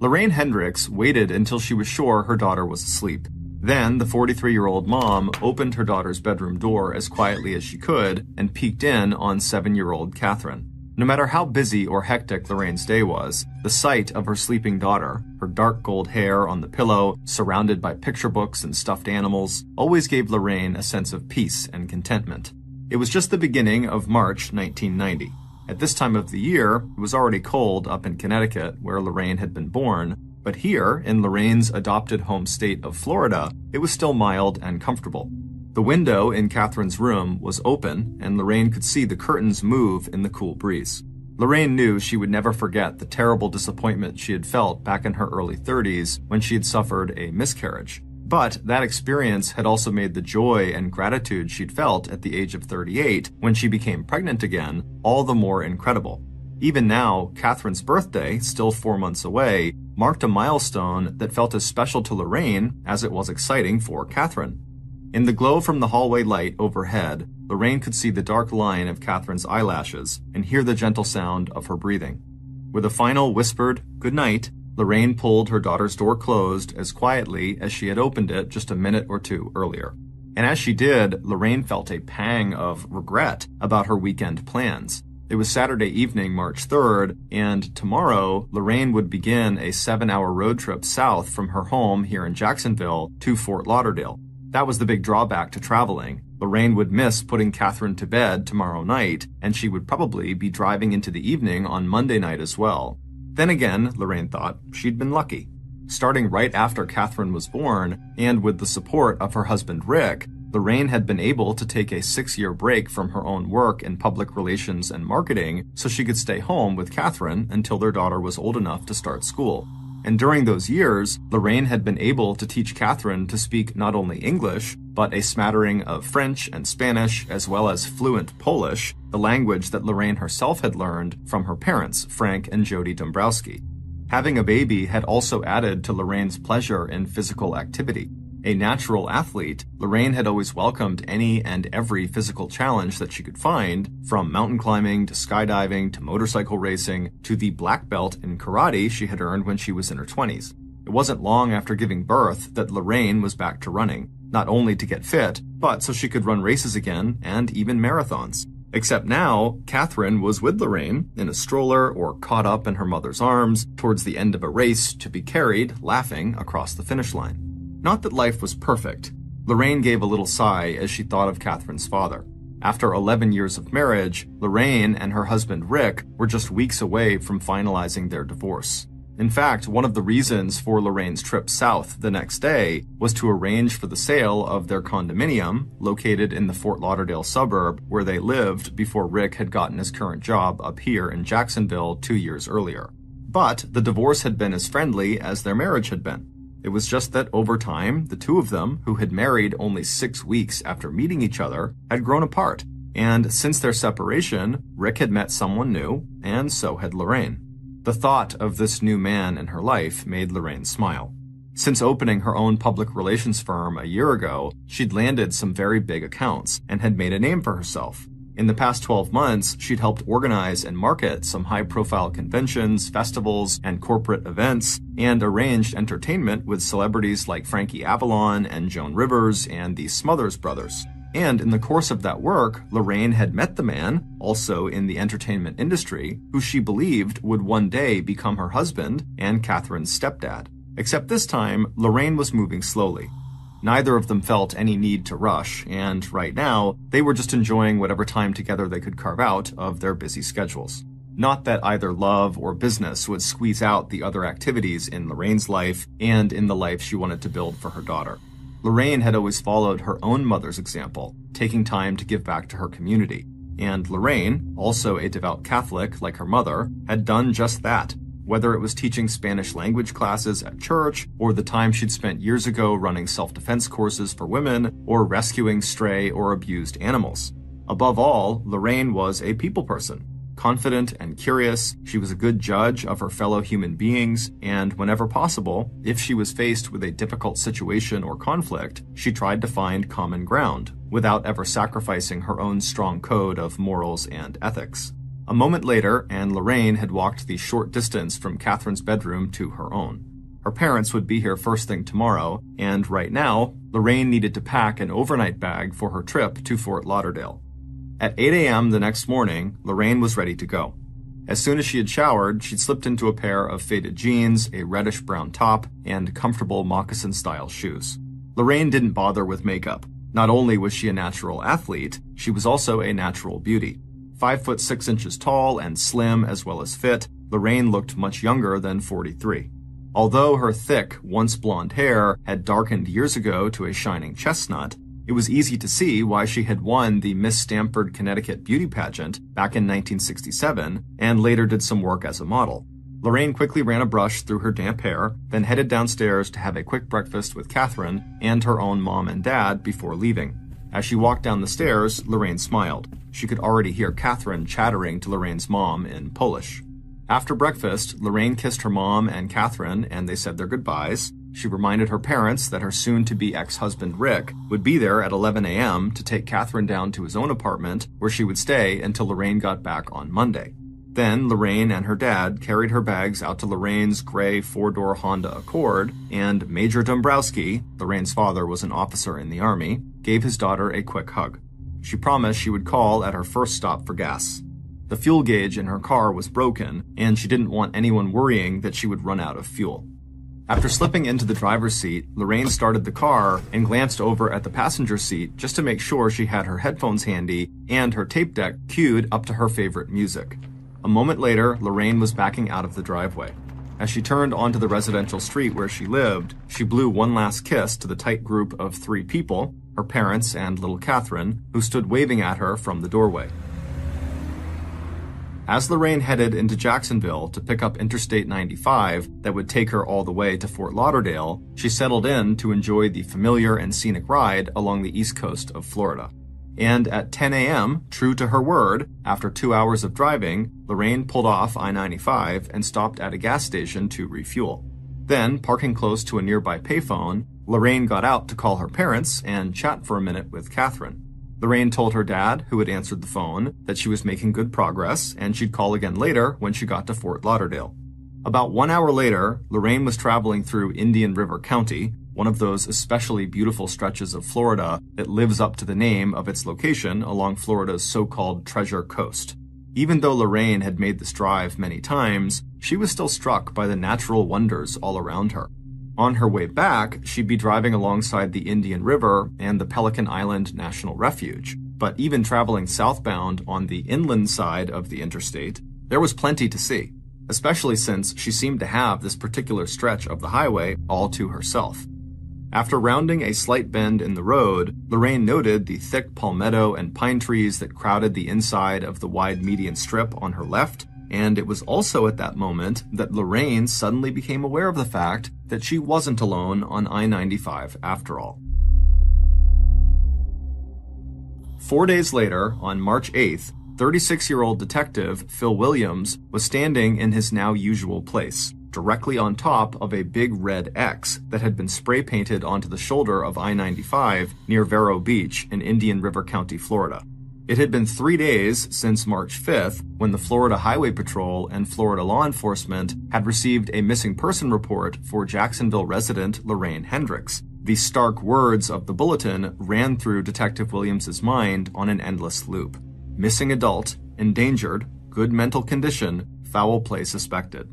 Lorraine Hendricks waited until she was sure her daughter was asleep. Then, the 43-year-old mom opened her daughter's bedroom door as quietly as she could and peeked in on 7-year-old Catherine. No matter how busy or hectic Lorraine's day was, the sight of her sleeping daughter, her dark gold hair on the pillow, surrounded by picture books and stuffed animals, always gave Lorraine a sense of peace and contentment. It was just the beginning of March 1990. At this time of the year, it was already cold up in Connecticut, where Lorraine had been born, but here, in Lorraine's adopted home state of Florida, it was still mild and comfortable. The window in Catherine's room was open, and Lorraine could see the curtains move in the cool breeze. Lorraine knew she would never forget the terrible disappointment she had felt back in her early 30s when she had suffered a miscarriage. But that experience had also made the joy and gratitude she'd felt at the age of 38 when she became pregnant again all the more incredible. Even now, Catherine's birthday, still 4 months away, marked a milestone that felt as special to Lorraine as it was exciting for Catherine. In the glow from the hallway light overhead, Lorraine could see the dark line of Catherine's eyelashes and hear the gentle sound of her breathing. With a final whispered "good night," Lorraine pulled her daughter's door closed as quietly as she had opened it just a minute or two earlier. And as she did, Lorraine felt a pang of regret about her weekend plans. It was Saturday evening, March 3rd, and tomorrow, Lorraine would begin a 7-hour road trip south from her home here in Jacksonville to Fort Lauderdale. That was the big drawback to traveling. Lorraine would miss putting Catherine to bed tomorrow night, and she would probably be driving into the evening on Monday night as well. Then again, Lorraine thought, she'd been lucky. Starting right after Catherine was born, and with the support of her husband Rick, Lorraine had been able to take a 6-year break from her own work in public relations and marketing so she could stay home with Catherine until their daughter was old enough to start school. And during those years, Lorraine had been able to teach Catherine to speak not only English, but a smattering of French and Spanish, as well as fluent Polish, the language that Lorraine herself had learned from her parents, Frank and Jody Dombrowski. Having a baby had also added to Lorraine's pleasure in physical activity. A natural athlete, Lorraine had always welcomed any and every physical challenge that she could find, from mountain climbing to skydiving to motorcycle racing to the black belt in karate she had earned when she was in her 20s. It wasn't long after giving birth that Lorraine was back to running, not only to get fit, but so she could run races again and even marathons. Except now, Catherine was with Lorraine in a stroller or caught up in her mother's arms towards the end of a race to be carried, laughing, across the finish line. Not that life was perfect. Lorraine gave a little sigh as she thought of Catherine's father. After 11 years of marriage, Lorraine and her husband Rick were just weeks away from finalizing their divorce. In fact, one of the reasons for Lorraine's trip south the next day was to arrange for the sale of their condominium, located in the Fort Lauderdale suburb where they lived before Rick had gotten his current job up here in Jacksonville 2 years earlier. But the divorce had been as friendly as their marriage had been. It was just that over time, the two of them, who had married only 6 weeks after meeting each other, had grown apart. And since their separation, Rick had met someone new, and so had Lorraine. The thought of this new man in her life made Lorraine smile. Since opening her own public relations firm a year ago, she'd landed some very big accounts and had made a name for herself. In the past 12 months, she'd helped organize and market some high-profile conventions, festivals, and corporate events, and arranged entertainment with celebrities like Frankie Avalon and Joan Rivers and the Smothers Brothers. And in the course of that work, Lorraine had met the man, also in the entertainment industry, who she believed would one day become her husband and Catherine's stepdad. Except this time, Lorraine was moving slowly. Neither of them felt any need to rush, and right now, they were just enjoying whatever time together they could carve out of their busy schedules. Not that either love or business would squeeze out the other activities in Lorraine's life and in the life she wanted to build for her daughter. Lorraine had always followed her own mother's example, taking time to give back to her community. And Lorraine, also a devout Catholic like her mother, had done just that. Whether it was teaching Spanish language classes at church, or the time she'd spent years ago running self-defense courses for women, or rescuing stray or abused animals. Above all, Lorraine was a people person. Confident and curious, she was a good judge of her fellow human beings, and whenever possible, if she was faced with a difficult situation or conflict, she tried to find common ground, without ever sacrificing her own strong code of morals and ethics. A moment later, and Lorraine had walked the short distance from Catherine's bedroom to her own. Her parents would be here first thing tomorrow, and right now, Lorraine needed to pack an overnight bag for her trip to Fort Lauderdale. At 8 a.m. the next morning, Lorraine was ready to go. As soon as she had showered, she'd slipped into a pair of faded jeans, a reddish-brown top, and comfortable moccasin-style shoes. Lorraine didn't bother with makeup. Not only was she a natural athlete, she was also a natural beauty. 5 foot 6 inches tall and slim as well as fit, Lorraine looked much younger than 43. Although her thick, once blonde hair had darkened years ago to a shining chestnut, it was easy to see why she had won the Miss Stamford, Connecticut beauty pageant back in 1967 and later did some work as a model. Lorraine quickly ran a brush through her damp hair, then headed downstairs to have a quick breakfast with Catherine and her own mom and dad before leaving. As she walked down the stairs, Lorraine smiled. She could already hear Catherine chattering to Lorraine's mom in Polish. After breakfast, Lorraine kissed her mom and Catherine, and they said their goodbyes. She reminded her parents that her soon-to-be ex-husband Rick would be there at 11 a.m. to take Catherine down to his own apartment, where she would stay until Lorraine got back on Monday. Then Lorraine and her dad carried her bags out to Lorraine's gray 4-door Honda Accord, and Major Dombrowski, Lorraine's father was an officer in the Army, gave his daughter a quick hug. She promised she would call at her first stop for gas. The fuel gauge in her car was broken, and she didn't want anyone worrying that she would run out of fuel. After slipping into the driver's seat, Lorraine started the car and glanced over at the passenger seat just to make sure she had her headphones handy and her tape deck queued up to her favorite music. A moment later, Lorraine was backing out of the driveway. As she turned onto the residential street where she lived, she blew one last kiss to the tight group of 3 people, her parents and little Catherine, who stood waving at her from the doorway. As Lorraine headed into Jacksonville to pick up Interstate 95 that would take her all the way to Fort Lauderdale, she settled in to enjoy the familiar and scenic ride along the east coast of Florida. And at 10 a.m., true to her word, after 2 hours of driving, Lorraine pulled off I-95 and stopped at a gas station to refuel. Then, parking close to a nearby payphone, Lorraine got out to call her parents and chat for a minute with Catherine. Lorraine told her dad, who had answered the phone, that she was making good progress and she'd call again later when she got to Fort Lauderdale. About 1 hour later, Lorraine was traveling through Indian River County, one of those especially beautiful stretches of Florida that lives up to the name of its location along Florida's so-called Treasure Coast. Even though Lorraine had made this drive many times, she was still struck by the natural wonders all around her. On her way back, she'd be driving alongside the Indian River and the Pelican Island National Refuge. But even traveling southbound on the inland side of the interstate, there was plenty to see, especially since she seemed to have this particular stretch of the highway all to herself. After rounding a slight bend in the road, Lorraine noted the thick palmetto and pine trees that crowded the inside of the wide median strip on her left, and it was also at that moment that Lorraine suddenly became aware of the fact that she wasn't alone on I-95 after all. 4 days later, on March 8th, 36-year-old detective Phil Williams was standing in his now usual place, directly on top of a big red X that had been spray painted onto the shoulder of I-95 near Vero Beach in Indian River County, Florida. It had been 3 days since March 5th when the Florida Highway Patrol and Florida law enforcement had received a missing person report for Jacksonville resident Lorraine Hendricks. The stark words of the bulletin ran through Detective Williams's mind on an endless loop. Missing adult, endangered, good mental condition, foul play suspected.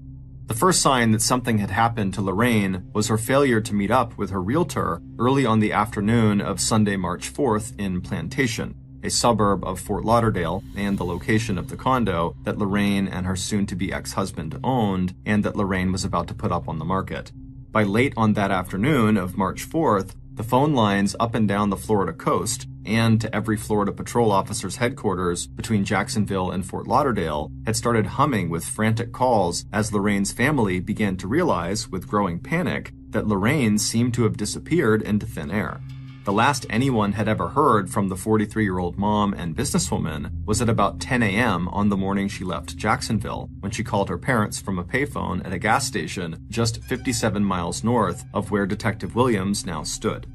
The first sign that something had happened to Lorraine was her failure to meet up with her realtor early on the afternoon of Sunday, March 4th in Plantation, a suburb of Fort Lauderdale and the location of the condo that Lorraine and her soon-to-be ex-husband owned and that Lorraine was about to put up on the market. By late on that afternoon of March 4th, the phone lines up and down the Florida coast and to every Florida patrol officer's headquarters between Jacksonville and Fort Lauderdale had started humming with frantic calls as Lorraine's family began to realize, with growing panic, that Lorraine seemed to have disappeared into thin air. The last anyone had ever heard from the 43-year-old mom and businesswoman was at about 10 a.m. on the morning she left Jacksonville, when she called her parents from a payphone at a gas station just 57 miles north of where Detective Williams now stood.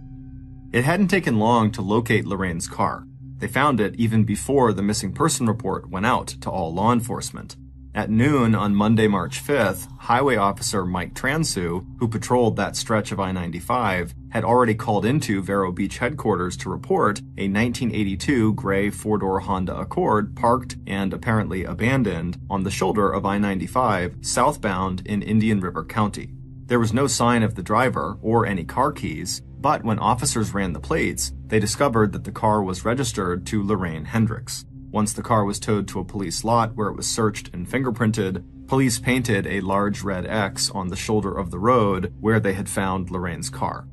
It hadn't taken long to locate Lorraine's car. They found it even before the missing person report went out to all law enforcement. At noon on Monday, March 5th, Highway Officer Mike Transu, who patrolled that stretch of I-95, had already called into Vero Beach headquarters to report a 1982 gray four-door Honda Accord parked and apparently abandoned on the shoulder of I-95 southbound in Indian River County. There was no sign of the driver or any car keys, but when officers ran the plates, they discovered that the car was registered to Lorraine Hendricks. Once the car was towed to a police lot where it was searched and fingerprinted, police painted a large red X on the shoulder of the road where they had found Lorraine's car.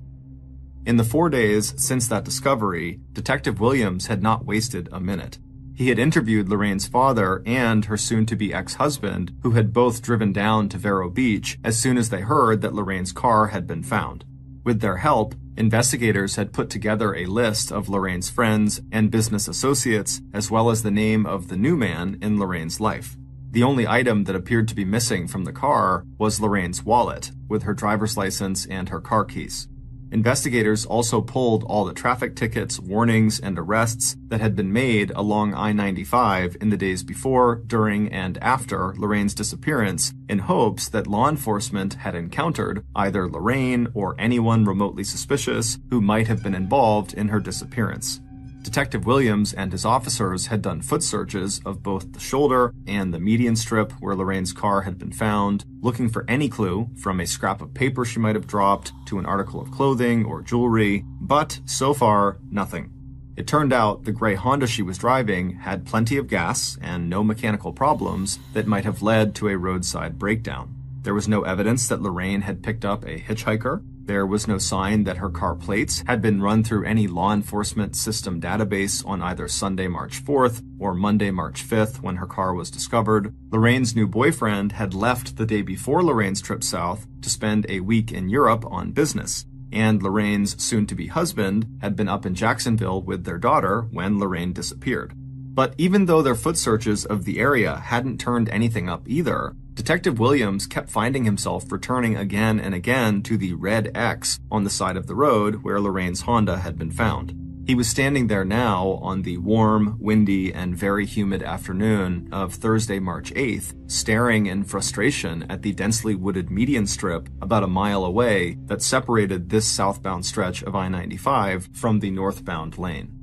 In the 4 days since that discovery, Detective Williams had not wasted a minute. He had interviewed Lorraine's father and her soon-to-be ex-husband, who had both driven down to Vero Beach as soon as they heard that Lorraine's car had been found. With their help, investigators had put together a list of Lorraine's friends and business associates, as well as the name of the new man in Lorraine's life. The only item that appeared to be missing from the car was Lorraine's wallet, with her driver's license and her car keys. Investigators also pulled all the traffic tickets, warnings, and arrests that had been made along I-95 in the days before, during, and after Lorraine's disappearance in hopes that law enforcement had encountered either Lorraine or anyone remotely suspicious who might have been involved in her disappearance. Detective Williams and his officers had done foot searches of both the shoulder and the median strip where Lorraine's car had been found, looking for any clue, from a scrap of paper she might have dropped to an article of clothing or jewelry, but so far, nothing. It turned out the gray Honda she was driving had plenty of gas and no mechanical problems that might have led to a roadside breakdown. There was no evidence that Lorraine had picked up a hitchhiker. There was no sign that her car plates had been run through any law enforcement system database on either Sunday, March 4th or Monday, March 5th when her car was discovered. Lorraine's new boyfriend had left the day before Lorraine's trip south to spend a week in Europe on business, and Lorraine's soon-to-be husband had been up in Jacksonville with their daughter when Lorraine disappeared. But even though their foot searches of the area hadn't turned anything up either, Detective Williams kept finding himself returning again and again to the red X on the side of the road where Lorraine's Honda had been found. He was standing there now on the warm, windy, and very humid afternoon of Thursday, March 8th, staring in frustration at the densely wooded median strip about a mile away that separated this southbound stretch of I-95 from the northbound lane.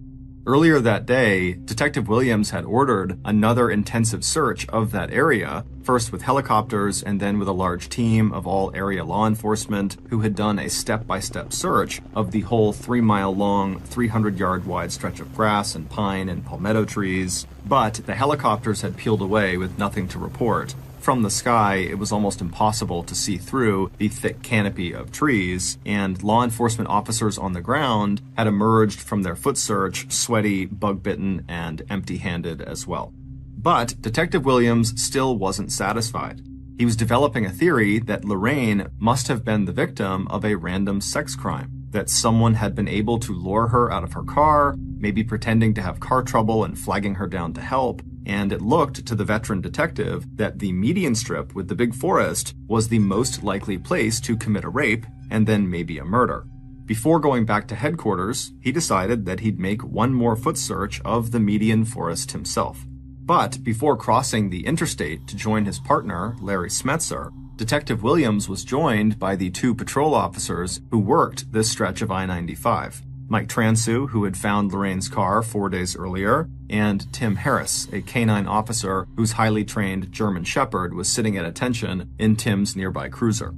Earlier that day, Detective Williams had ordered another intensive search of that area, first with helicopters and then with a large team of all area law enforcement who had done a step-by-step search of the whole 3-mile-long, 300-yard-wide stretch of grass and pine and palmetto trees. But the helicopters had peeled away with nothing to report. From the sky, it was almost impossible to see through the thick canopy of trees, and law enforcement officers on the ground had emerged from their foot search sweaty, bug-bitten, and empty-handed as well. But Detective Williams still wasn't satisfied. He was developing a theory that Lorraine must have been the victim of a random sex crime, that someone had been able to lure her out of her car, maybe pretending to have car trouble and flagging her down to help, and it looked to the veteran detective that the median strip with the big forest was the most likely place to commit a rape and then maybe a murder. Before going back to headquarters, he decided that he'd make one more foot search of the median forest himself. But before crossing the interstate to join his partner, Larry Smetzer, Detective Williams was joined by the 2 patrol officers who worked this stretch of I-95. Mike Transu, who had found Lorraine's car 4 days earlier, and Tim Harris, a canine officer whose highly trained German Shepherd was sitting at attention in Tim's nearby cruiser.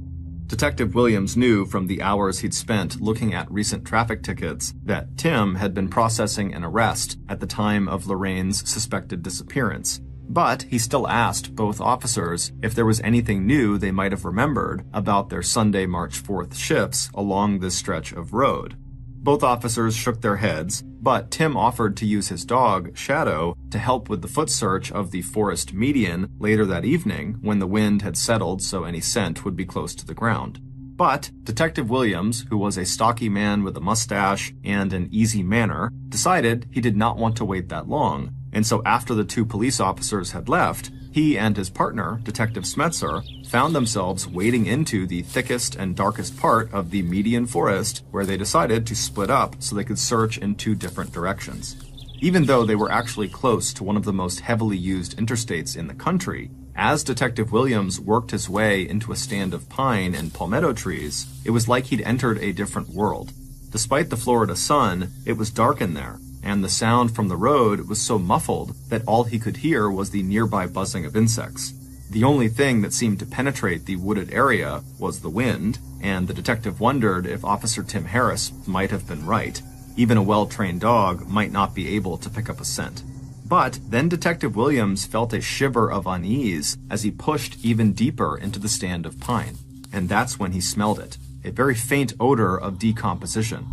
Detective Williams knew from the hours he'd spent looking at recent traffic tickets that Tim had been processing an arrest at the time of Lorraine's suspected disappearance. But he still asked both officers if there was anything new they might have remembered about their Sunday, March 4th shifts along this stretch of road. Both officers shook their heads, but Tim offered to use his dog, Shadow, to help with the foot search of the forest median later that evening when the wind had settled so any scent would be close to the ground. But Detective Williams, who was a stocky man with a mustache and an easy manner, decided he did not want to wait that long, and so after the 2 police officers had left, he and his partner, Detective Smetzer, found themselves wading into the thickest and darkest part of the median forest where they decided to split up so they could search in 2 different directions. Even though they were actually close to one of the most heavily used interstates in the country, as Detective Williams worked his way into a stand of pine and palmetto trees, it was like he'd entered a different world. Despite the Florida sun, it was dark in there, and the sound from the road was so muffled that all he could hear was the nearby buzzing of insects. The only thing that seemed to penetrate the wooded area was the wind, and the detective wondered if Officer Tim Harris might have been right. Even a well-trained dog might not be able to pick up a scent. But then Detective Williams felt a shiver of unease as he pushed even deeper into the stand of pine. And that's when he smelled it, a very faint odor of decomposition.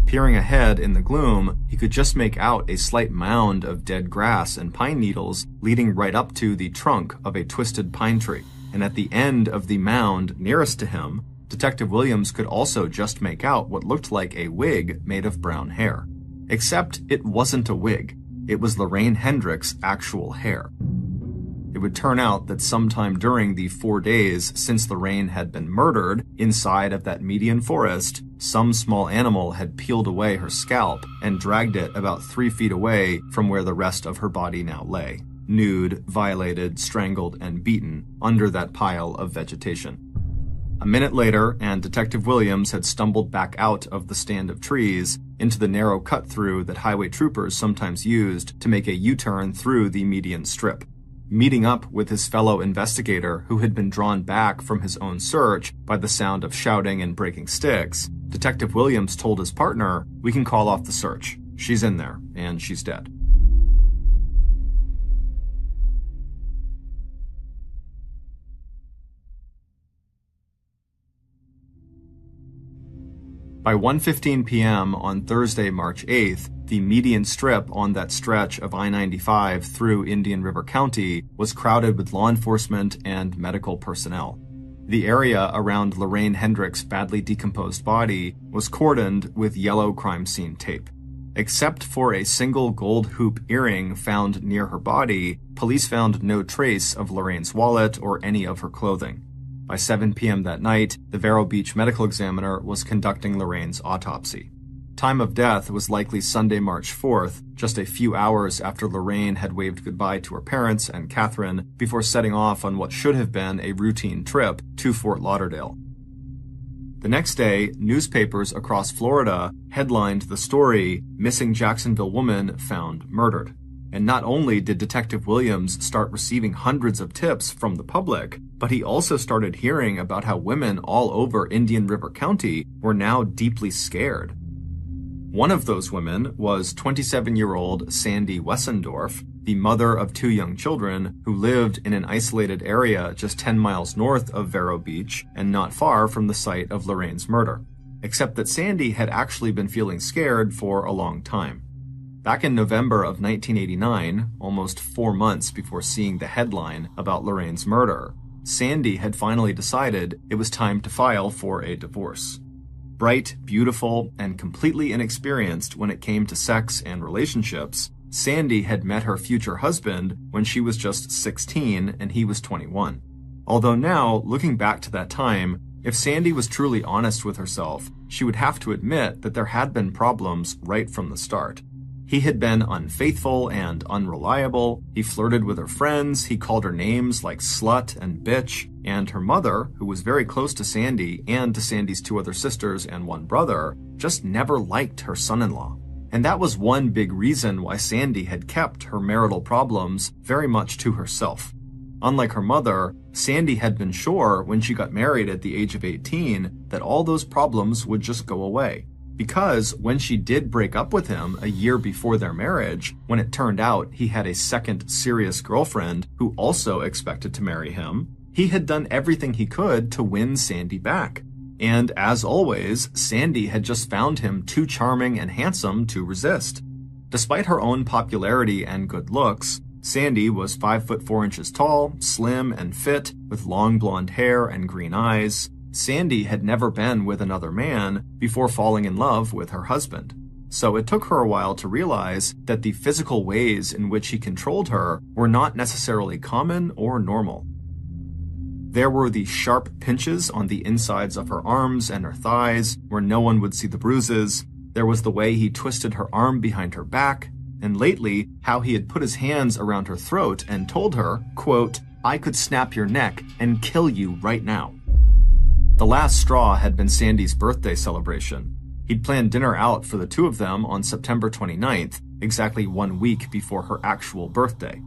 Peering ahead in the gloom, he could just make out a slight mound of dead grass and pine needles leading right up to the trunk of a twisted pine tree. And at the end of the mound nearest to him, Detective Williams could also just make out what looked like a wig made of brown hair. Except it wasn't a wig. It was Lorraine Hendrick's actual hair. It would turn out that sometime during the 4 days since Lorraine had been murdered inside of that median forest, some small animal had peeled away her scalp and dragged it about 3 feet away from where the rest of her body now lay, nude, violated, strangled, and beaten under that pile of vegetation. A minute later, and Detective Williams had stumbled back out of the stand of trees into the narrow cut-through that highway troopers sometimes used to make a U-turn through the median strip. Meeting up with his fellow investigator who had been drawn back from his own search by the sound of shouting and breaking sticks, Detective Williams told his partner, "We can call off the search. She's in there, and she's dead." By 1:15 p.m. on Thursday, March 8th, the median strip on that stretch of I-95 through Indian River County was crowded with law enforcement and medical personnel. The area around Lorraine Hendrick's badly decomposed body was cordoned with yellow crime scene tape. Except for a single gold hoop earring found near her body, police found no trace of Lorraine's wallet or any of her clothing. By 7 p.m. that night, the Vero Beach medical examiner was conducting Lorraine's autopsy. Time of death was likely Sunday, March 4th, just a few hours after Lorraine had waved goodbye to her parents and Catherine before setting off on what should have been a routine trip to Fort Lauderdale. The next day, newspapers across Florida headlined the story, "Missing Jacksonville Woman Found Murdered." And not only did Detective Williams start receiving hundreds of tips from the public, but he also started hearing about how women all over Indian River County were now deeply scared. One of those women was 27-year-old Sandy Wessendorf, the mother of 2 young children who lived in an isolated area just 10 miles north of Vero Beach and not far from the site of Lorraine's murder. Except that Sandy had actually been feeling scared for a long time. Back in November of 1989, almost 4 months before seeing the headline about Lorraine's murder, Sandy had finally decided it was time to file for a divorce. Bright, beautiful, and completely inexperienced when it came to sex and relationships, Sandy had met her future husband when she was just 16 and he was 21. Although now, looking back to that time, if Sandy was truly honest with herself, she would have to admit that there had been problems right from the start. He had been unfaithful and unreliable, he flirted with her friends, he called her names like slut and bitch, and her mother, who was very close to Sandy and to Sandy's 2 other sisters and 1 brother, just never liked her son-in-law. And that was one big reason why Sandy had kept her marital problems very much to herself. Unlike her mother, Sandy had been sure when she got married at the age of 18 that all those problems would just go away. Because when she did break up with him a year before their marriage, when it turned out he had a second serious girlfriend who also expected to marry him, he had done everything he could to win Sandy back. And as always, Sandy had just found him too charming and handsome to resist. Despite her own popularity and good looks, Sandy was 5'4" tall, slim and fit, with long blonde hair and green eyes. Sandy had never been with another man before falling in love with her husband. So it took her a while to realize that the physical ways in which he controlled her were not necessarily common or normal. There were the sharp pinches on the insides of her arms and her thighs where no one would see the bruises. There was the way he twisted her arm behind her back. and lately how he had put his hands around her throat and told her, quote, "I could snap your neck and kill you right now." The last straw had been Sandy's birthday celebration. He'd planned dinner out for the two of them on September 29th, exactly 1 week before her actual birthday.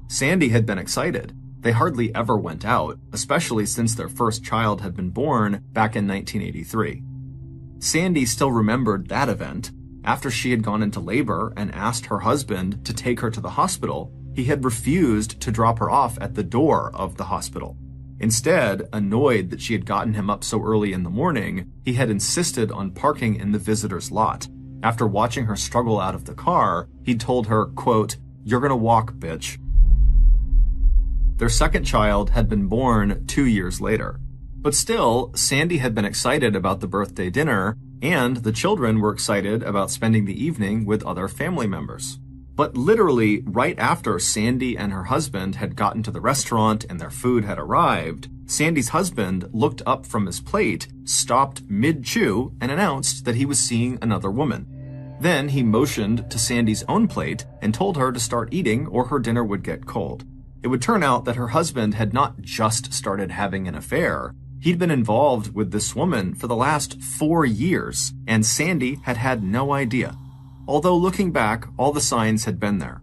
Sandy had been excited. They hardly ever went out, especially since their first child had been born back in 1983. Sandy still remembered that event. After she had gone into labor and asked her husband to take her to the hospital, he had refused to drop her off at the door of the hospital. Instead, annoyed that she had gotten him up so early in the morning, he had insisted on parking in the visitor's lot. After watching her struggle out of the car, he'd told her, quote, "You're gonna walk, bitch." Their second child had been born 2 years later. But still, Sandy had been excited about the birthday dinner, and the children were excited about spending the evening with other family members. But literally, right after Sandy and her husband had gotten to the restaurant and their food had arrived, Sandy's husband looked up from his plate, stopped mid-chew, and announced that he was seeing another woman. Then he motioned to Sandy's own plate and told her to start eating or her dinner would get cold. It would turn out that her husband had not just started having an affair. He'd been involved with this woman for the last 4 years, and Sandy had had no idea. Although looking back, all the signs had been there.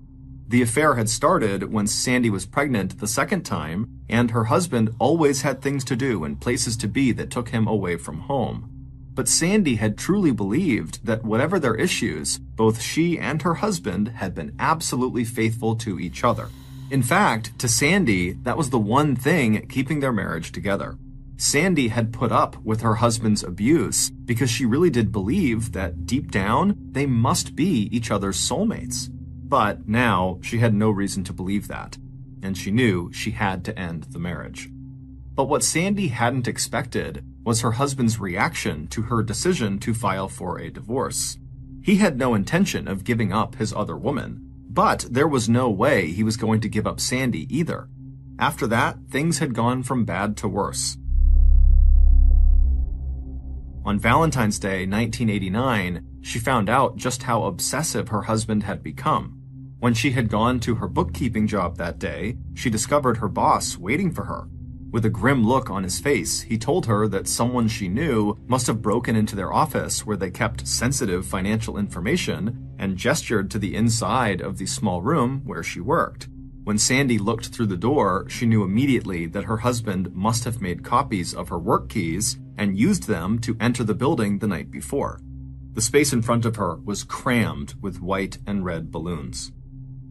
The affair had started when Sandy was pregnant the second time, and her husband always had things to do and places to be that took him away from home. But Sandy had truly believed that whatever their issues, both she and her husband had been absolutely faithful to each other. In fact, to Sandy, that was the one thing keeping their marriage together. Sandy had put up with her husband's abuse because she really did believe that deep down, they must be each other's soulmates. But now, she had no reason to believe that, and she knew she had to end the marriage. But what Sandy hadn't expected was her husband's reaction to her decision to file for a divorce. He had no intention of giving up his other woman, but there was no way he was going to give up Sandy either. After that, things had gone from bad to worse. On Valentine's Day, 1989, she found out just how obsessive her husband had become. When she had gone to her bookkeeping job that day, she discovered her boss waiting for her. With a grim look on his face, he told her that someone she knew must have broken into their office where they kept sensitive financial information and gestured to the inside of the small room where she worked. When Sandy looked through the door, she knew immediately that her husband must have made copies of her work keys and used them to enter the building the night before. The space in front of her was crammed with white and red balloons.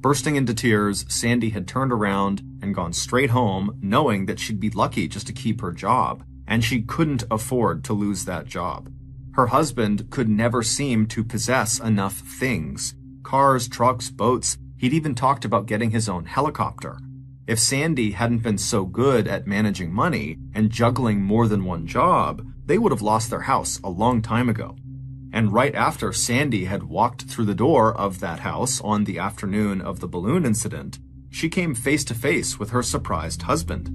Bursting into tears, Sandy had turned around and gone straight home, knowing that she'd be lucky just to keep her job, and she couldn't afford to lose that job. Her husband could never seem to possess enough things. Cars, trucks, boats. He'd even talked about getting his own helicopter. If Sandy hadn't been so good at managing money and juggling more than one job, they would have lost their house a long time ago. And right after Sandy had walked through the door of that house on the afternoon of the balloon incident, she came face to face with her surprised husband.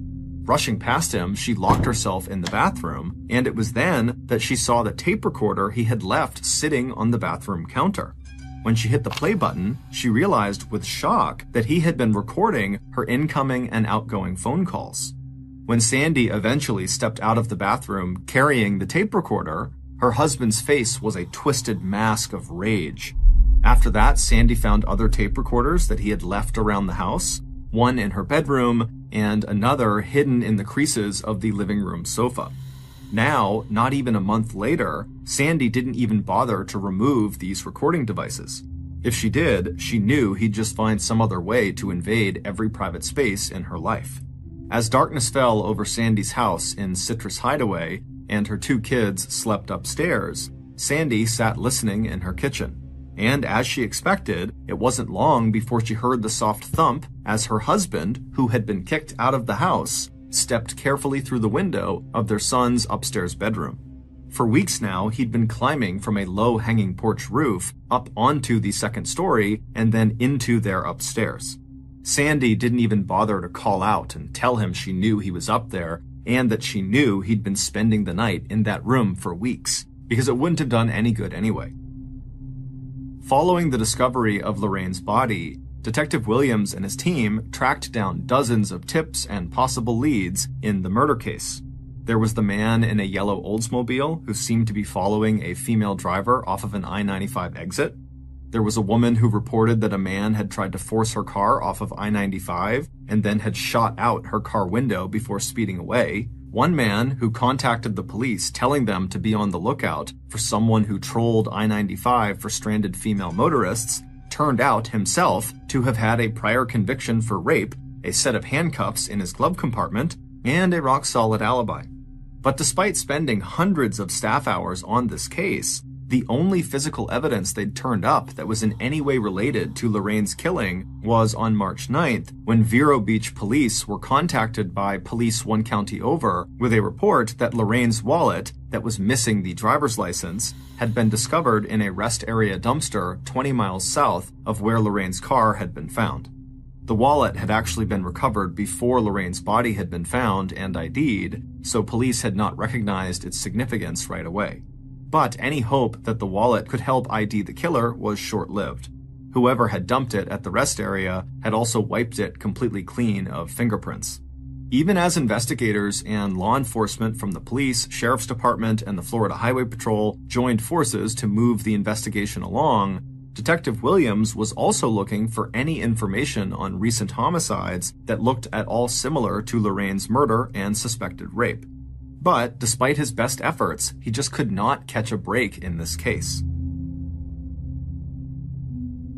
Rushing past him, she locked herself in the bathroom, and it was then that she saw the tape recorder he had left sitting on the bathroom counter. When she hit the play button, she realized with shock that he had been recording her incoming and outgoing phone calls. When Sandy eventually stepped out of the bathroom carrying the tape recorder, her husband's face was a twisted mask of rage. After that, Sandy found other tape recorders that he had left around the house, one in her bedroom and another hidden in the creases of the living room sofa. Now, not even a month later, Sandy didn't even bother to remove these recording devices. If she did, she knew he'd just find some other way to invade every private space in her life. As darkness fell over Sandy's house in Citrus Hideaway and her 2 kids slept upstairs, Sandy sat listening in her kitchen. And as she expected, it wasn't long before she heard the soft thump as her husband, who had been kicked out of the house, stepped carefully through the window of their son's upstairs bedroom. For weeks now, he'd been climbing from a low-hanging porch roof up onto the second story and then into their upstairs. Sandy didn't even bother to call out and tell him she knew he was up there and that she knew he'd been spending the night in that room for weeks, because it wouldn't have done any good anyway. Following the discovery of Lorraine's body, Detective Williams and his team tracked down dozens of tips and possible leads in the murder case. There was the man in a yellow Oldsmobile who seemed to be following a female driver off of an I-95 exit. There was a woman who reported that a man had tried to force her car off of I-95 and then had shot out her car window before speeding away. One man who contacted the police telling them to be on the lookout for someone who trolled I-95 for stranded female motorists turned out himself to have had a prior conviction for rape, a set of handcuffs in his glove compartment, and a rock-solid alibi. But despite spending hundreds of staff hours on this case, the only physical evidence they'd turned up that was in any way related to Lorraine's killing was on March 9th, when Vero Beach police were contacted by police one county over with a report that Lorraine's wallet, that was missing the driver's license, had been discovered in a rest area dumpster 20 miles south of where Lorraine's car had been found. The wallet had actually been recovered before Lorraine's body had been found and ID'd, so police had not recognized its significance right away. But any hope that the wallet could help ID the killer was short-lived. Whoever had dumped it at the rest area had also wiped it completely clean of fingerprints. Even as investigators and law enforcement from the police, sheriff's department, and the Florida Highway Patrol joined forces to move the investigation along, Detective Williams was also looking for any information on recent homicides that looked at all similar to Lorraine's murder and suspected rape. But despite his best efforts, he just could not catch a break in this case.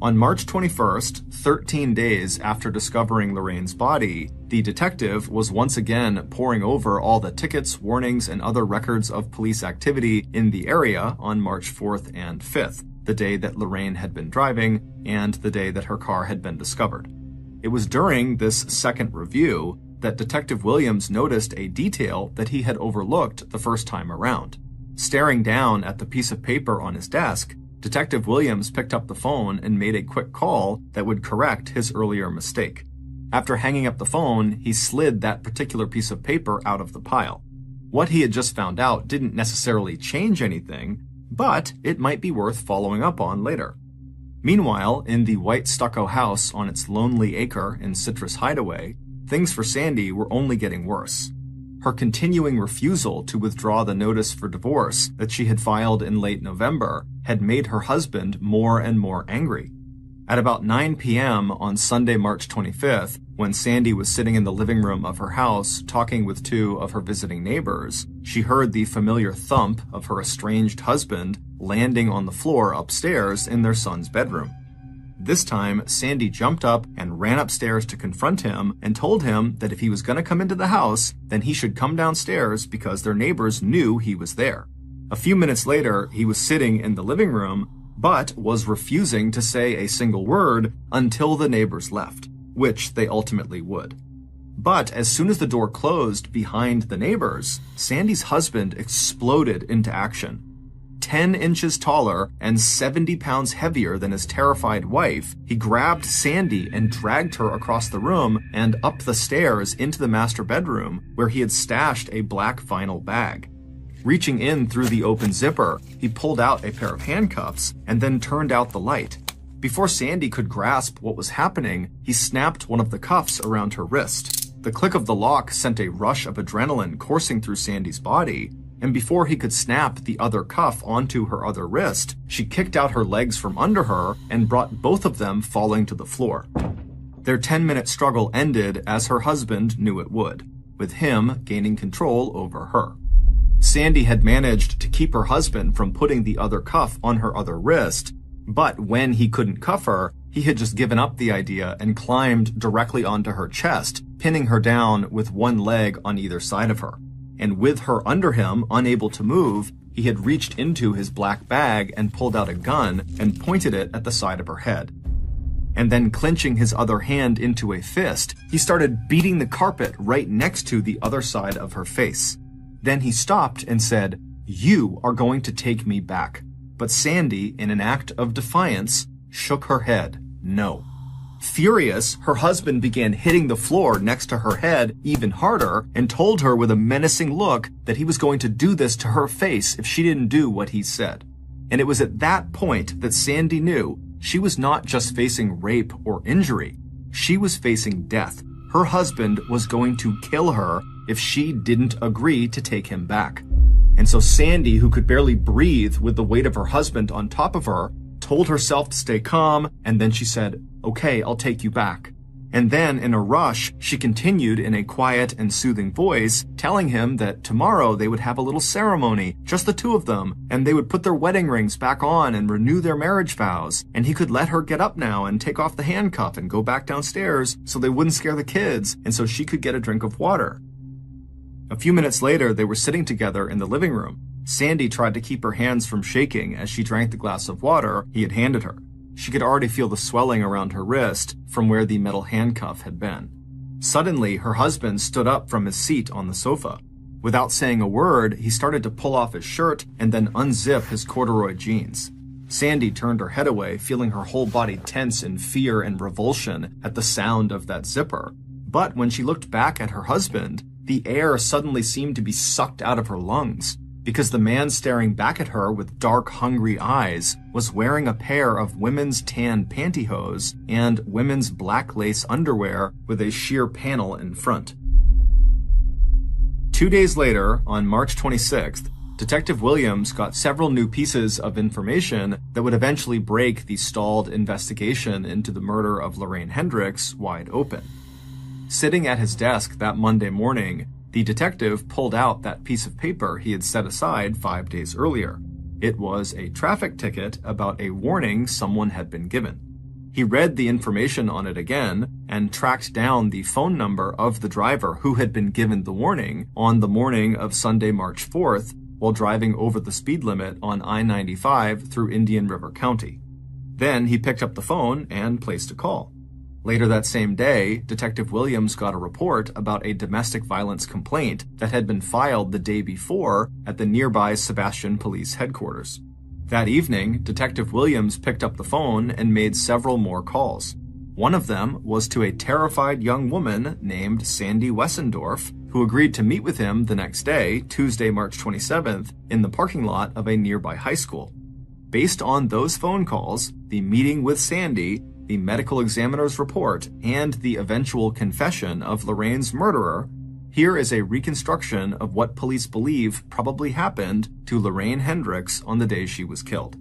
On March 21st, 13 days after discovering Lorraine's body, the detective was once again poring over all the tickets, warnings, and other records of police activity in the area on March 4th and 5th, the day that Lorraine had been driving and the day that her car had been discovered. It was during this second review that Detective Williams noticed a detail that he had overlooked the first time around. Staring down at the piece of paper on his desk, Detective Williams picked up the phone and made a quick call that would correct his earlier mistake. After hanging up the phone, he slid that particular piece of paper out of the pile. What he had just found out didn't necessarily change anything, but it might be worth following up on later. Meanwhile, in the white stucco house on its lonely acre in Citrus Hideaway, things for Sandy were only getting worse. Her continuing refusal to withdraw the notice for divorce that she had filed in late November had made her husband more and more angry. At about 9 p.m. on Sunday, March 25th, when Sandy was sitting in the living room of her house talking with two of her visiting neighbors, she heard the familiar thump of her estranged husband landing on the floor upstairs in their son's bedroom. This time, Sandy jumped up and ran upstairs to confront him and told him that if he was going to come into the house, then he should come downstairs because their neighbors knew he was there. A few minutes later, he was sitting in the living room, but was refusing to say a single word until the neighbors left, which they ultimately would. But as soon as the door closed behind the neighbors, Sandy's husband exploded into action. 10 inches taller and 70 pounds heavier than his terrified wife, he grabbed Sandy and dragged her across the room and up the stairs into the master bedroom where he had stashed a black vinyl bag. Reaching in through the open zipper, he pulled out a pair of handcuffs and then turned out the light. Before Sandy could grasp what was happening, he snapped one of the cuffs around her wrist. The click of the lock sent a rush of adrenaline coursing through Sandy's body, and before he could snap the other cuff onto her other wrist, she kicked out her legs from under her and brought both of them falling to the floor. Their 10-minute struggle ended as her husband knew it would, with him gaining control over her. Sandy had managed to keep her husband from putting the other cuff on her other wrist, but when he couldn't cuff her, he had just given up the idea and climbed directly onto her chest, pinning her down with one leg on either side of her. And with her under him, unable to move, he had reached into his black bag and pulled out a gun and pointed it at the side of her head. And then clenching his other hand into a fist, he started beating the carpet right next to the other side of her face. Then he stopped and said, "You are going to take me back." But Sandy, in an act of defiance, shook her head, no. Furious, her husband began hitting the floor next to her head even harder and told her with a menacing look that he was going to do this to her face if she didn't do what he said. And it was at that point that Sandy knew she was not just facing rape or injury. She was facing death. Her husband was going to kill her if she didn't agree to take him back. And so Sandy, who could barely breathe with the weight of her husband on top of her, told herself to stay calm, and then she said, "Okay, I'll take you back." And then, in a rush, she continued in a quiet and soothing voice, telling him that tomorrow they would have a little ceremony, just the two of them, and they would put their wedding rings back on and renew their marriage vows, and he could let her get up now and take off the handcuff and go back downstairs so they wouldn't scare the kids, and so she could get a drink of water. A few minutes later, they were sitting together in the living room. Sandy tried to keep her hands from shaking as she drank the glass of water he had handed her. She could already feel the swelling around her wrist from where the metal handcuff had been. Suddenly, her husband stood up from his seat on the sofa. Without saying a word, he started to pull off his shirt and then unzip his corduroy jeans. Sandy turned her head away, feeling her whole body tense in fear and revulsion at the sound of that zipper. But when she looked back at her husband, the air suddenly seemed to be sucked out of her lungs, because the man staring back at her with dark, hungry eyes was wearing a pair of women's tan pantyhose and women's black lace underwear with a sheer panel in front. 2 days later, on March 26th, Detective Williams got several new pieces of information that would eventually break the stalled investigation into the murder of Lorraine Hendricks wide open. Sitting at his desk that Monday morning, the detective pulled out that piece of paper he had set aside 5 days earlier. It was a traffic ticket about a warning someone had been given. He read the information on it again and tracked down the phone number of the driver who had been given the warning on the morning of Sunday, March 4th, while driving over the speed limit on I-95 through Indian River County. Then he picked up the phone and placed a call. Later that same day, Detective Williams got a report about a domestic violence complaint that had been filed the day before at the nearby Sebastian Police Headquarters. That evening, Detective Williams picked up the phone and made several more calls. One of them was to a terrified young woman named Sandy Wessendorf, who agreed to meet with him the next day, Tuesday, March 27th, in the parking lot of a nearby high school. Based on those phone calls, the meeting with Sandy, the medical examiner's report, and the eventual confession of Lorraine's murderer, here is a reconstruction of what police believe probably happened to Lorraine Hendricks on the day she was killed.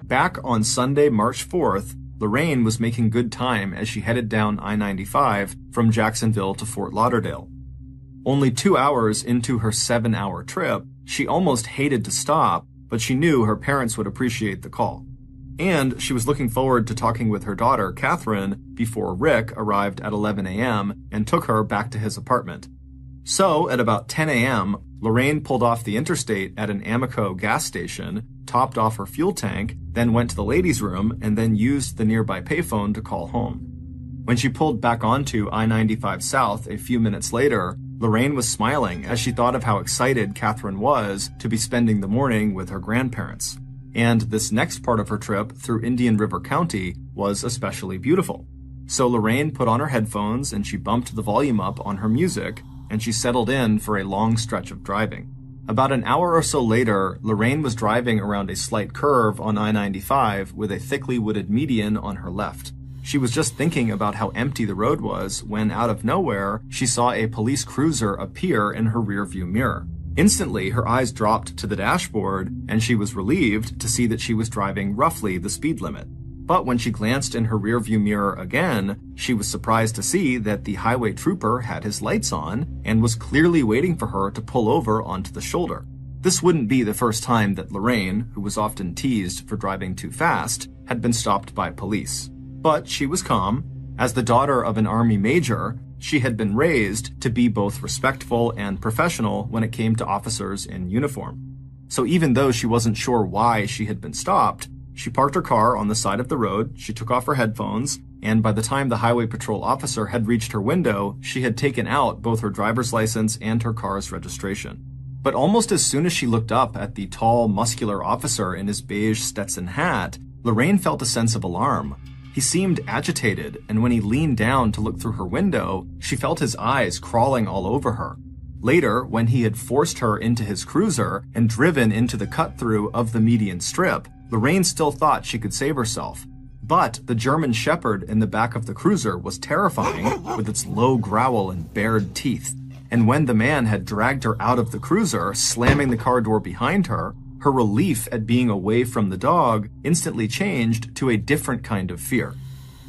Back on Sunday, March 4th, Lorraine was making good time as she headed down I-95 from Jacksonville to Fort Lauderdale. Only 2 hours into her 7-hour trip, she almost hated to stop, but she knew her parents would appreciate the call. And she was looking forward to talking with her daughter, Catherine, before Rick arrived at 11 a.m. and took her back to his apartment. So, at about 10 a.m., Lorraine pulled off the interstate at an Amoco gas station, topped off her fuel tank, then went to the ladies' room, and then used the nearby payphone to call home. When she pulled back onto I-95 South a few minutes later, Lorraine was smiling as she thought of how excited Catherine was to be spending the morning with her grandparents. And this next part of her trip through Indian River County was especially beautiful. So Lorraine put on her headphones and she bumped the volume up on her music, and she settled in for a long stretch of driving. About an hour or so later, Lorraine was driving around a slight curve on I-95 with a thickly wooded median on her left. She was just thinking about how empty the road was when, out of nowhere, she saw a police cruiser appear in her rearview mirror. Instantly, her eyes dropped to the dashboard, and she was relieved to see that she was driving roughly the speed limit. But when she glanced in her rearview mirror again, she was surprised to see that the highway trooper had his lights on and was clearly waiting for her to pull over onto the shoulder. This wouldn't be the first time that Lorraine, who was often teased for driving too fast, had been stopped by police. But she was calm. As the daughter of an Army major, she had been raised to be both respectful and professional when it came to officers in uniform. So even though she wasn't sure why she had been stopped, she parked her car on the side of the road, she took off her headphones, and by the time the highway patrol officer had reached her window, she had taken out both her driver's license and her car's registration. But almost as soon as she looked up at the tall, muscular officer in his beige Stetson hat, Lorraine felt a sense of alarm. He seemed agitated, and when he leaned down to look through her window, she felt his eyes crawling all over her. Later, when he had forced her into his cruiser and driven into the cut-through of the median strip, Lorraine still thought she could save herself. But the German Shepherd in the back of the cruiser was terrifying with its low growl and bared teeth. And when the man had dragged her out of the cruiser, slamming the car door behind her, her relief at being away from the dog instantly changed to a different kind of fear.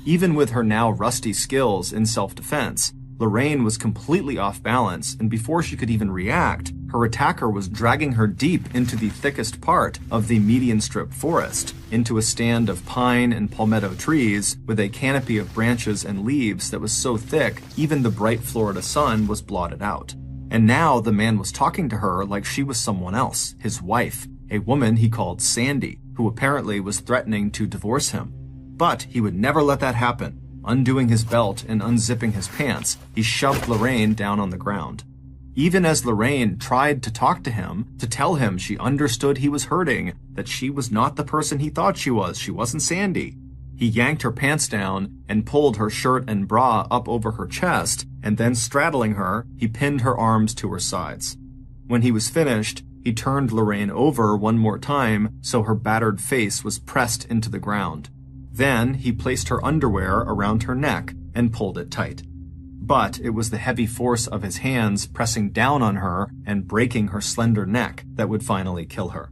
Even with her now rusty skills in self-defense, Lorraine was completely off balance, and before she could even react, her attacker was dragging her deep into the thickest part of the median strip forest, into a stand of pine and palmetto trees with a canopy of branches and leaves that was so thick even the bright Florida sun was blotted out. And now the man was talking to her like she was someone else, his wife, a woman he called Sandy, who apparently was threatening to divorce him. But he would never let that happen. Undoing his belt and unzipping his pants, he shoved Lorraine down on the ground. Even as Lorraine tried to talk to him, to tell him she understood he was hurting, that she was not the person he thought she wasn't Sandy. He yanked her pants down and pulled her shirt and bra up over her chest, and then straddling her, he pinned her arms to her sides. When he was finished, he turned Lorraine over one more time so her battered face was pressed into the ground. Then he placed her underwear around her neck and pulled it tight. But it was the heavy force of his hands pressing down on her and breaking her slender neck that would finally kill her.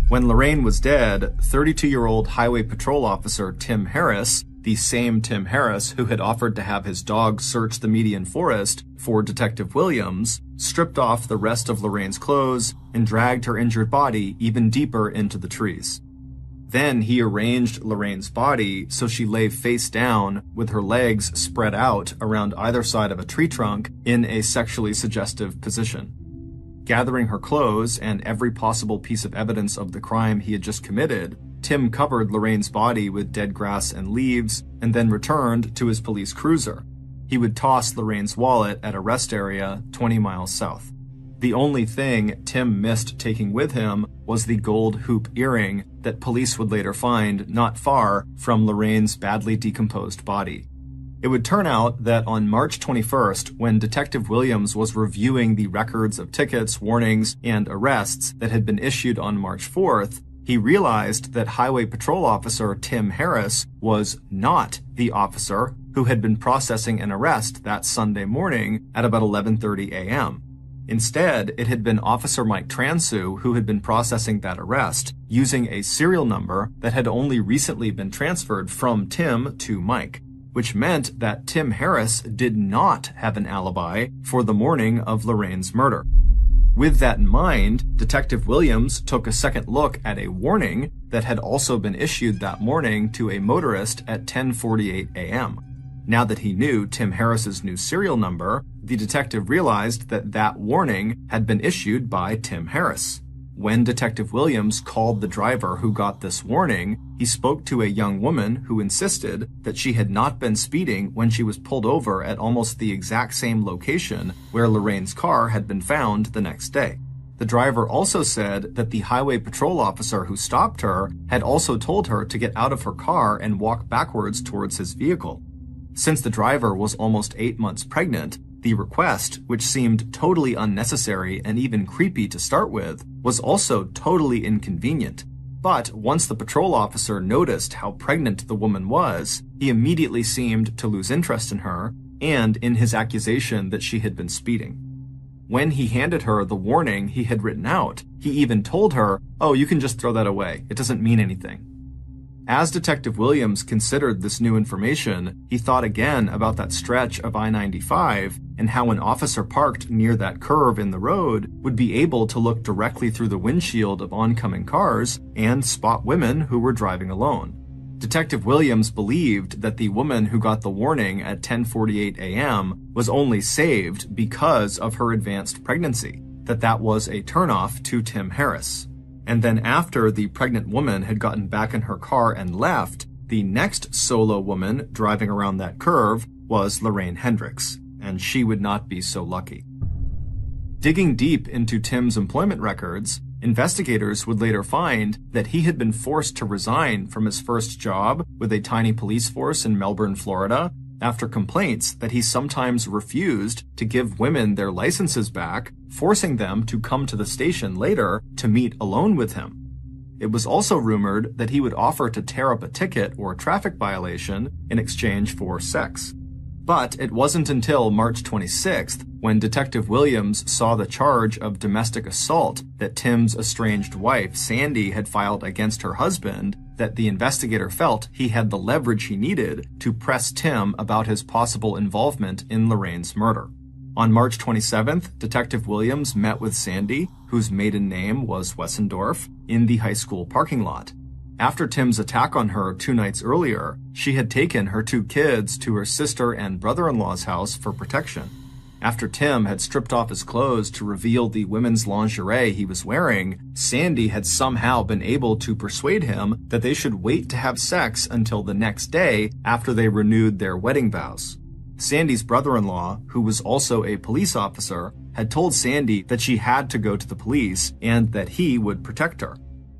When Lorraine was dead, 32-year-old Highway Patrol Officer Tim Harris, the same Tim Harris who had offered to have his dog search the median forest for Detective Williams, stripped off the rest of Lorraine's clothes and dragged her injured body even deeper into the trees. Then he arranged Lorraine's body so she lay face down with her legs spread out around either side of a tree trunk in a sexually suggestive position. Gathering her clothes and every possible piece of evidence of the crime he had just committed, Tim covered Lorraine's body with dead grass and leaves and then returned to his police cruiser. He would toss Lorraine's wallet at a rest area 20 miles south. The only thing Tim missed taking with him was the gold hoop earring that police would later find not far from Lorraine's badly decomposed body. It would turn out that on March 21st, when Detective Williams was reviewing the records of tickets, warnings, and arrests that had been issued on March 4th, he realized that Highway Patrol Officer Tim Harris was not the officer who had been processing an arrest that Sunday morning at about 11:30 a.m. Instead, it had been Officer Mike Transu who had been processing that arrest, using a serial number that had only recently been transferred from Tim to Mike, which meant that Tim Harris did not have an alibi for the morning of Lorraine's murder. With that in mind, Detective Williams took a second look at a warning that had also been issued that morning to a motorist at 10:48 a.m. Now that he knew Tim Harris's new serial number, the detective realized that that warning had been issued by Tim Harris. When Detective Williams called the driver who got this warning, he spoke to a young woman who insisted that she had not been speeding when she was pulled over at almost the exact same location where Lorraine's car had been found the next day. The driver also said that the highway patrol officer who stopped her had also told her to get out of her car and walk backwards towards his vehicle. Since the driver was almost 8 months pregnant, the request, which seemed totally unnecessary and even creepy to start with, was also totally inconvenient. But once the patrol officer noticed how pregnant the woman was, he immediately seemed to lose interest in her and in his accusation that she had been speeding. When he handed her the warning he had written out, he even told her, "Oh, you can just throw that away. It doesn't mean anything." As Detective Williams considered this new information, he thought again about that stretch of I-95 and how an officer parked near that curve in the road would be able to look directly through the windshield of oncoming cars and spot women who were driving alone. Detective Williams believed that the woman who got the warning at 10:48 a.m. was only saved because of her advanced pregnancy, that was a turnoff to Tim Harris. And then after the pregnant woman had gotten back in her car and left, the next solo woman driving around that curve was Lorraine Hendricks, and she would not be so lucky. Digging deep into Tim's employment records, investigators would later find that he had been forced to resign from his first job with a tiny police force in Melbourne, Florida, after complaints that he sometimes refused to give women their licenses back, forcing them to come to the station later to meet alone with him. It was also rumored that he would offer to tear up a ticket or traffic violation in exchange for sex. But it wasn't until March 26th, when Detective Williams saw the charge of domestic assault that Tim's estranged wife, Sandy, had filed against her husband, that the investigator felt he had the leverage he needed to press Tim about his possible involvement in Lorraine's murder. On March 27th, Detective Williams met with Sandy, whose maiden name was Wessendorf, in the high school parking lot. After Tim's attack on her 2 nights earlier, she had taken her 2 kids to her sister and brother-in-law's house for protection. After Tim had stripped off his clothes to reveal the women's lingerie he was wearing, Sandy had somehow been able to persuade him that they should wait to have sex until the next day after they renewed their wedding vows. Sandy's brother-in-law, who was also a police officer, had told Sandy that she had to go to the police and that he would protect her.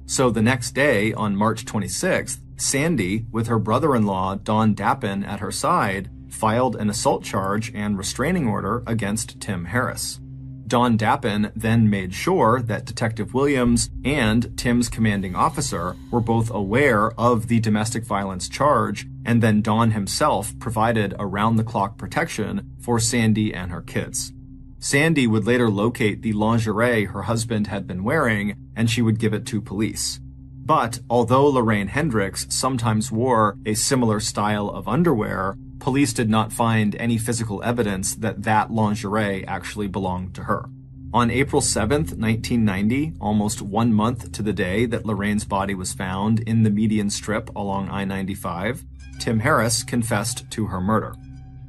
So the next day, on March 26th, Sandy, with her brother-in-law Don Dappin at her side, filed an assault charge and restraining order against Tim Harris. Don Dappin then made sure that Detective Williams and Tim's commanding officer were both aware of the domestic violence charge, and then Don himself provided around-the-clock protection for Sandy and her kids. Sandy would later locate the lingerie her husband had been wearing, and she would give it to police. But although Lorraine Hendricks sometimes wore a similar style of underwear, police did not find any physical evidence that that lingerie actually belonged to her. On April 7th, 1990, almost 1 month to the day that Lorraine's body was found in the median strip along I-95, Tim Harris confessed to her murder.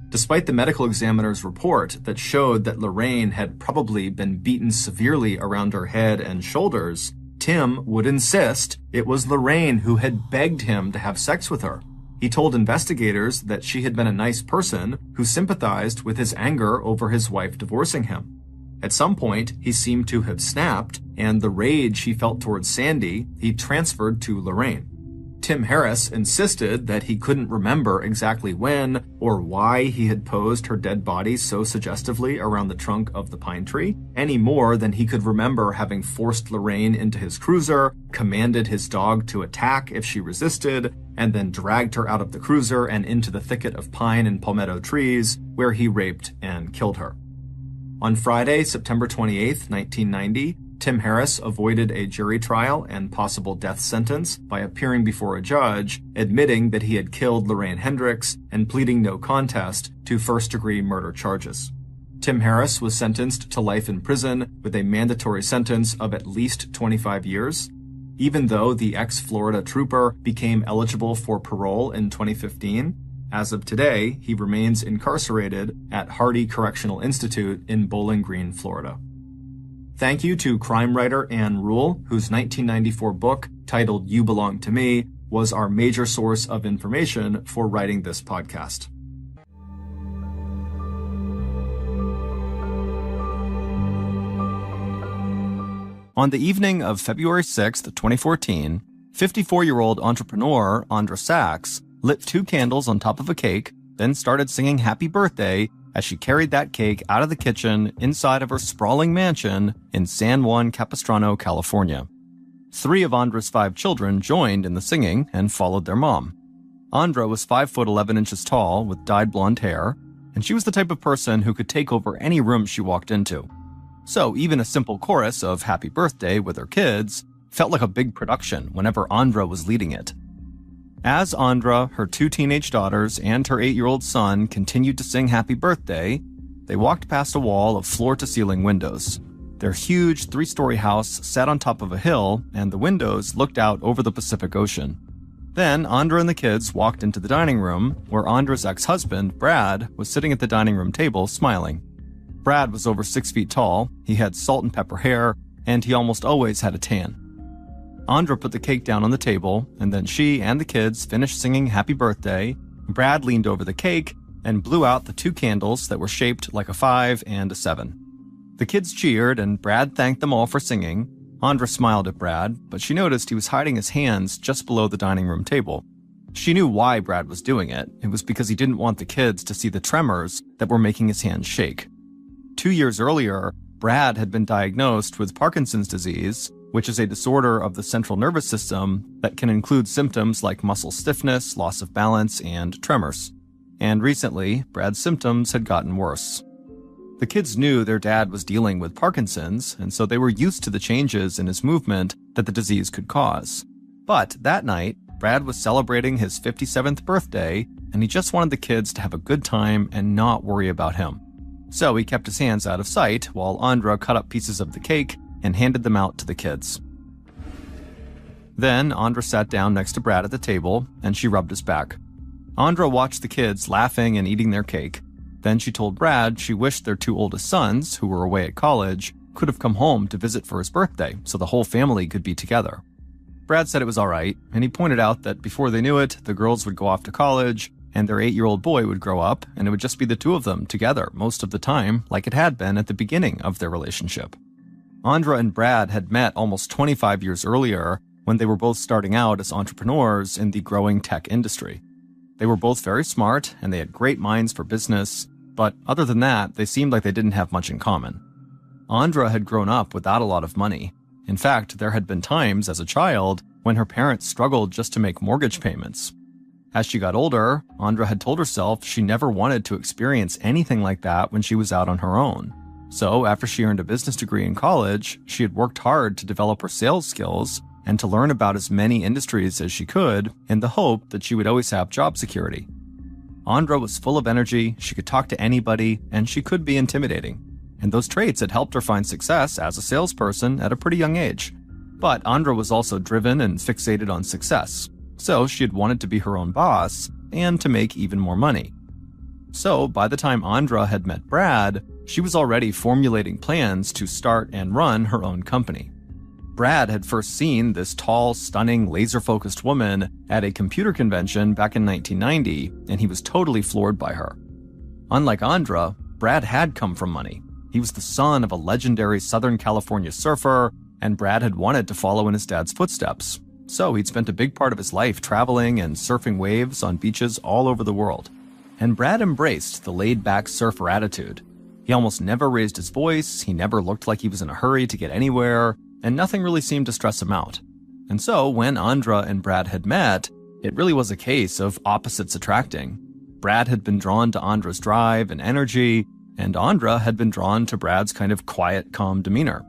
Despite the medical examiner's report that showed that Lorraine had probably been beaten severely around her head and shoulders, Tim would insist it was Lorraine who had begged him to have sex with her. He told investigators that she had been a nice person who sympathized with his anger over his wife divorcing him. At some point, he seemed to have snapped, and the rage he felt towards Sandy, he transferred to Lorraine. Tim Harris insisted that he couldn't remember exactly when or why he had posed her dead body so suggestively around the trunk of the pine tree, any more than he could remember having forced Lorraine into his cruiser, commanded his dog to attack if she resisted, and then dragged her out of the cruiser and into the thicket of pine and palmetto trees, where he raped and killed her. On Friday, September 28, 1990, Tim Harris avoided a jury trial and possible death sentence by appearing before a judge, admitting that he had killed Lorraine Hendricks and pleading no contest to first-degree murder charges. Tim Harris was sentenced to life in prison with a mandatory sentence of at least 25 years. Even though the ex-Florida trooper became eligible for parole in 2015, as of today, he remains incarcerated at Hardy Correctional Institute in Bowling Green, Florida. Thank you to crime writer Ann Rule, whose 1994 book, titled You Belong to Me, was our major source of information for writing this podcast. On the evening of February 6, 2014, 54-year-old entrepreneur Andra Sachs lit 2 candles on top of a cake, then started singing Happy Birthday as she carried that cake out of the kitchen inside of her sprawling mansion in San Juan Capistrano, California. 3 of Andra's 5 children joined in the singing and followed their mom. Andra was 5 foot 11 inches tall with dyed blonde hair, and she was the type of person who could take over any room she walked into. So even a simple chorus of Happy Birthday with her kids felt like a big production whenever Andra was leading it. As Andra, her 2 teenage daughters, and her 8-year-old son continued to sing Happy Birthday, they walked past a wall of floor-to-ceiling windows. Their huge 3-story house sat on top of a hill, and the windows looked out over the Pacific Ocean. Then Andra and the kids walked into the dining room, where Andra's ex-husband, Brad, was sitting at the dining room table smiling. Brad was over 6 feet tall, he had salt and pepper hair, and he almost always had a tan. Andra put the cake down on the table, and then she and the kids finished singing Happy Birthday. Brad leaned over the cake and blew out the 2 candles that were shaped like a 5 and a 7. The kids cheered, and Brad thanked them all for singing. Andra smiled at Brad, but she noticed he was hiding his hands just below the dining room table. She knew why Brad was doing it. It was because he didn't want the kids to see the tremors that were making his hands shake. 2 years earlier, Brad had been diagnosed with Parkinson's disease, which is a disorder of the central nervous system that can include symptoms like muscle stiffness, loss of balance, and tremors. And recently, Brad's symptoms had gotten worse. The kids knew their dad was dealing with Parkinson's, and so they were used to the changes in his movement that the disease could cause. But that night, Brad was celebrating his 57th birthday, and he just wanted the kids to have a good time and not worry about him. So he kept his hands out of sight while Andra cut up pieces of the cake and handed them out to the kids. Then Andra sat down next to Brad at the table, and she rubbed his back. Andra watched the kids laughing and eating their cake. Then she told Brad she wished their 2 oldest sons, who were away at college, could have come home to visit for his birthday so the whole family could be together. Brad said it was all right, and he pointed out that before they knew it, the girls would go off to college, and their 8-year-old boy would grow up, and it would just be the 2 of them together most of the time, like it had been at the beginning of their relationship. Andra and Brad had met almost 25 years earlier when they were both starting out as entrepreneurs in the growing tech industry. They were both very smart, and they had great minds for business, but other than that, they seemed like they didn't have much in common. Andra had grown up without a lot of money. In fact, there had been times as a child when her parents struggled just to make mortgage payments. As she got older, Andra had told herself she never wanted to experience anything like that when she was out on her own. So after she earned a business degree in college, she had worked hard to develop her sales skills and to learn about as many industries as she could in the hope that she would always have job security. Andra was full of energy, she could talk to anybody, and she could be intimidating. And those traits had helped her find success as a salesperson at a pretty young age. But Andra was also driven and fixated on success, so she had wanted to be her own boss and to make even more money. So by the time Andra had met Brad, she was already formulating plans to start and run her own company. Brad had first seen this tall, stunning, laser-focused woman at a computer convention back in 1990, and he was totally floored by her. Unlike Andra, Brad had come from money. He was the son of a legendary Southern California surfer, and Brad had wanted to follow in his dad's footsteps. So he'd spent a big part of his life traveling and surfing waves on beaches all over the world. And Brad embraced the laid-back surfer attitude. He almost never raised his voice, he never looked like he was in a hurry to get anywhere, and nothing really seemed to stress him out. And so when Andra and Brad had met, it really was a case of opposites attracting. Brad had been drawn to Andra's drive and energy, and Andra had been drawn to Brad's kind of quiet, calm demeanor.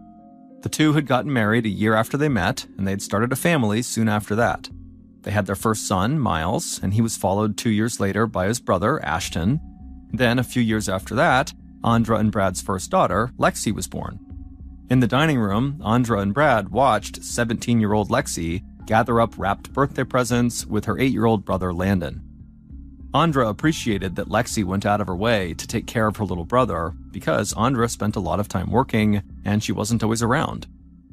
The two had gotten married a year after they met, and they'd started a family soon after that. They had their first son, Miles, and he was followed 2 years later by his brother, Ashton. Then, a few years after that, Andra and Brad's first daughter, Lexi, was born. In the dining room, Andra and Brad watched 17-year-old Lexi gather up wrapped birthday presents with her 8-year-old brother, Landon. Andra appreciated that Lexi went out of her way to take care of her little brother because Andra spent a lot of time working and she wasn't always around.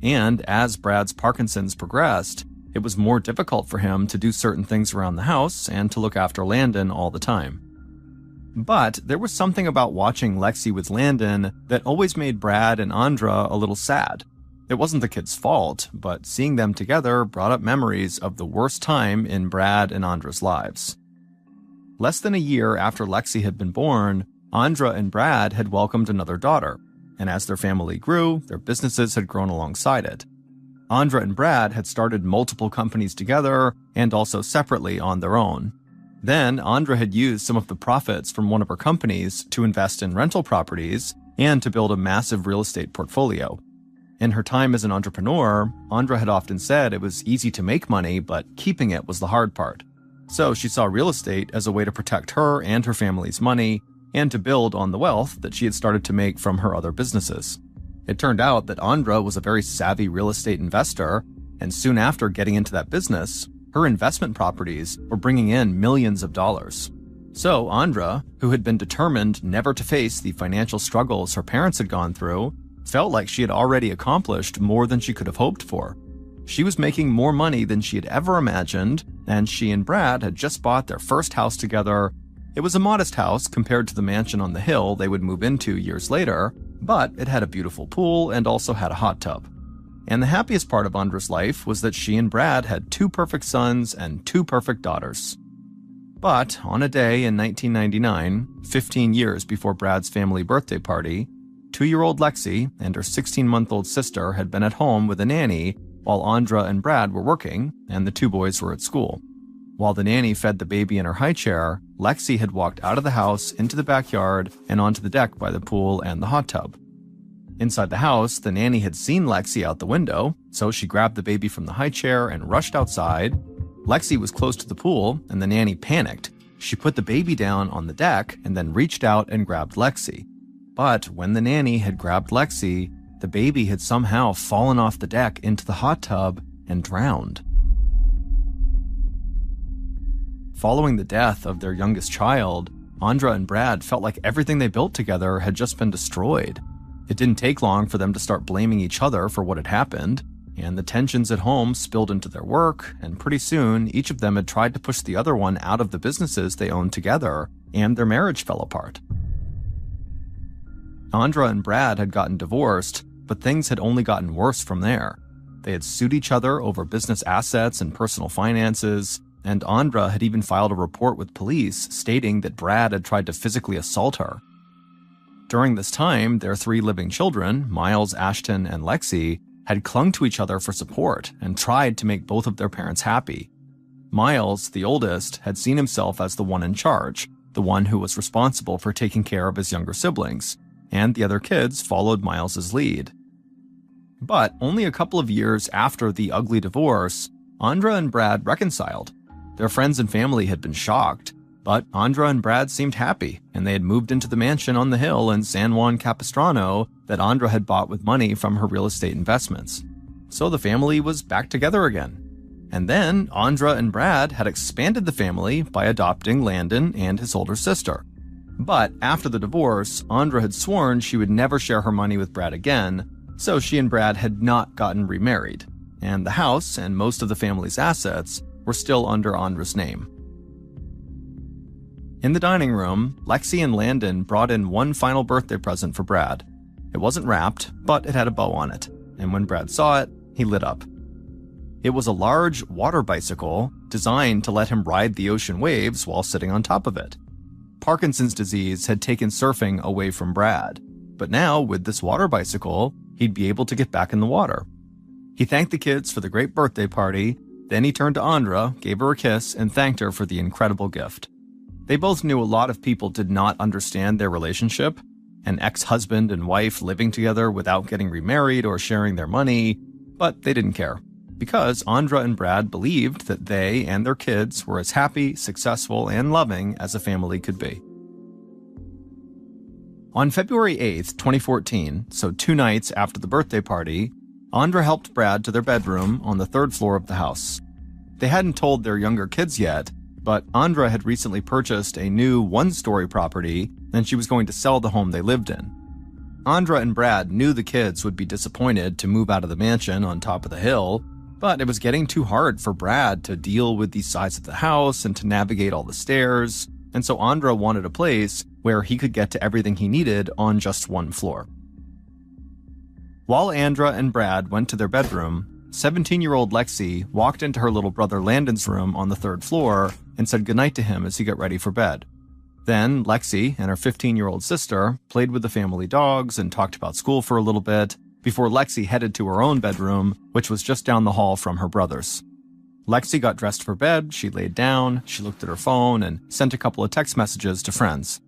And as Brad's Parkinson's progressed, it was more difficult for him to do certain things around the house and to look after Landon all the time. But there was something about watching Lexi with Landon that always made Brad and Andra a little sad. It wasn't the kids' fault, but seeing them together brought up memories of the worst time in Brad and Andra's lives. Less than a year after Lexi had been born, Andra and Brad had welcomed another daughter, and as their family grew, their businesses had grown alongside it. Andra and Brad had started multiple companies together and also separately on their own. Then, Andra had used some of the profits from one of her companies to invest in rental properties and to build a massive real estate portfolio. In her time as an entrepreneur, Andra had often said it was easy to make money, but keeping it was the hard part. So she saw real estate as a way to protect her and her family's money and to build on the wealth that she had started to make from her other businesses. It turned out that Andra was a very savvy real estate investor, and soon after getting into that business, her investment properties were bringing in millions of dollars. So Andra, who had been determined never to face the financial struggles her parents had gone through, felt like she had already accomplished more than she could have hoped for. She was making more money than she had ever imagined, and she and Brad had just bought their first house together. It was a modest house compared to the mansion on the hill they would move into years later, But it had a beautiful pool and also had a hot tub. And the happiest part of Andra's life was that she and Brad had 2 perfect sons and 2 perfect daughters. But on a day in 1999, 15 years before Brad's family birthday party, 2-year-old Lexi and her 16-month-old sister had been at home with a nanny while Andra and Brad were working and the 2 boys were at school. While the nanny fed the baby in her high chair, Lexi had walked out of the house into the backyard and onto the deck by the pool and the hot tub. Inside the house, the nanny had seen Lexi out the window, so she grabbed the baby from the high chair and rushed outside. Lexi was close to the pool, and the nanny panicked. She put the baby down on the deck and then reached out and grabbed Lexi. But when the nanny had grabbed Lexi, the baby had somehow fallen off the deck into the hot tub and drowned. Following the death of their youngest child, Andra and Brad felt like everything they built together had just been destroyed. It didn't take long for them to start blaming each other for what had happened, and the tensions at home spilled into their work, and pretty soon each of them had tried to push the other one out of the businesses they owned together, and their marriage fell apart. Andra and Brad had gotten divorced, but things had only gotten worse from there. They had sued each other over business assets and personal finances, and Andra had even filed a report with police stating that Brad had tried to physically assault her. During this time, their 3 living children, Miles, Ashton, and Lexi, had clung to each other for support and tried to make both of their parents happy. Miles, the oldest, had seen himself as the one in charge, the one who was responsible for taking care of his younger siblings, and the other kids followed Miles's lead. But only a couple of years after the ugly divorce, Andra and Brad reconciled. Their friends and family had been shocked, but Andra and Brad seemed happy, and they had moved into the mansion on the hill in San Juan Capistrano that Andra had bought with money from her real estate investments. So the family was back together again. And then Andra and Brad had expanded the family by adopting Landon and his older sister. But after the divorce, Andra had sworn she would never share her money with Brad again, so she and Brad had not gotten remarried, and the house and most of the family's assets were still under Andra's name. In the dining room, Lexi and Landon brought in one final birthday present for Brad. It wasn't wrapped, but it had a bow on it, and when Brad saw it, he lit up. It was a large water bicycle designed to let him ride the ocean waves while sitting on top of it. Parkinson's disease had taken surfing away from Brad, but now, with this water bicycle, he'd be able to get back in the water. He thanked the kids for the great birthday party, then he turned to Andra, gave her a kiss, and thanked her for the incredible gift. They both knew a lot of people did not understand their relationship, an ex-husband and wife living together without getting remarried or sharing their money, but they didn't care, because Andra and Brad believed that they and their kids were as happy, successful, and loving as a family could be. On February 8th, 2014, so 2 nights after the birthday party, Andra helped Brad to their bedroom on the 3rd floor of the house. They hadn't told their younger kids yet, but Andra had recently purchased a new 1-story property, and she was going to sell the home they lived in. Andra and Brad knew the kids would be disappointed to move out of the mansion on top of the hill, but it was getting too hard for Brad to deal with the size of the house and to navigate all the stairs, and so Andra wanted a place where he could get to everything he needed on just 1 floor. While Andra and Brad went to their bedroom, 17-year-old Lexi walked into her little brother Landon's room on the 3rd floor and said goodnight to him as he got ready for bed. Then Lexi and her 15-year-old sister played with the family dogs and talked about school for a little bit before Lexi headed to her own bedroom, which was just down the hall from her brother's. Lexi got dressed for bed, she laid down, she looked at her phone, and sent a couple of text messages to friends.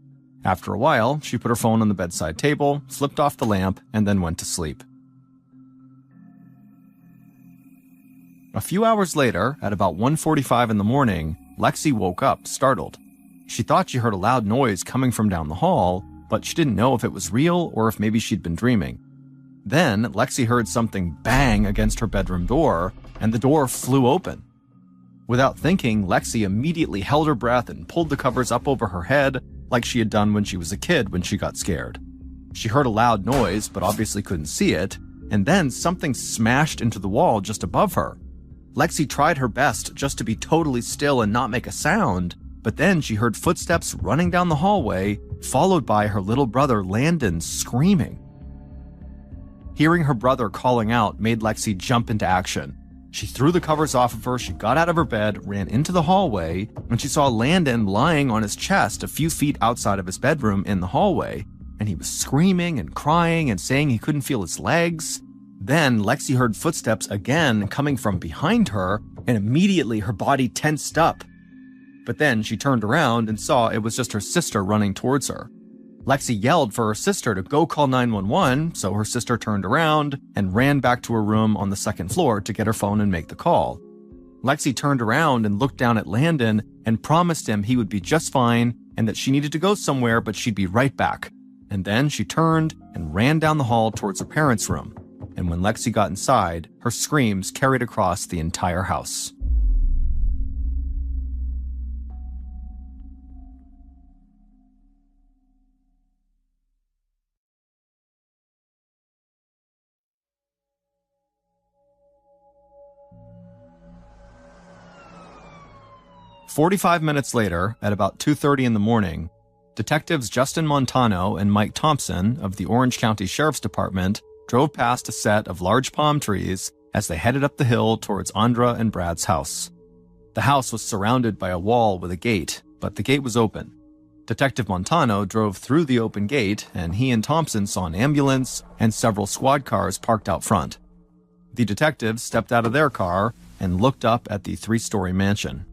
After a while, she put her phone on the bedside table, flipped off the lamp, and then went to sleep. A few hours later, at about 1:45 in the morning, Lexi woke up, startled. She thought she heard a loud noise coming from down the hall, but she didn't know if it was real or if maybe she'd been dreaming. Then, Lexi heard something bang against her bedroom door, and the door flew open. Without thinking, Lexi immediately held her breath and pulled the covers up over her head like she had done when she was a kid when she got scared. She heard a loud noise, but obviously couldn't see it, and then something smashed into the wall just above her. Lexi tried her best just to be totally still and not make a sound, but then she heard footsteps running down the hallway, followed by her little brother Landon screaming. Hearing her brother calling out made Lexi jump into action. She threw the covers off of her, she got out of her bed, ran into the hallway, and she saw Landon lying on his chest a few feet outside of his bedroom in the hallway, and he was screaming and crying and saying he couldn't feel his legs. Then Lexi heard footsteps again coming from behind her, and immediately her body tensed up. But then she turned around and saw it was just her sister running towards her. Lexi yelled for her sister to go call 911, so her sister turned around and ran back to her room on the second floor to get her phone and make the call. Lexi turned around and looked down at Landon and promised him he would be just fine and that she needed to go somewhere, but she'd be right back. And then she turned and ran down the hall towards her parents' room. And when Lexi got inside, her screams carried across the entire house. "45 minutes later, at about 2:30 in the morning, detectives Justin Montano and Mike Thompson of the Orange County Sheriff's Department drove past a set of large palm trees as they headed up the hill towards Andra and Brad's house. The house was surrounded by a wall with a gate, but the gate was open. Detective Montano drove through the open gate, and he and Thompson saw an ambulance and several squad cars parked out front. The detectives stepped out of their car and looked up at the 3-story mansion.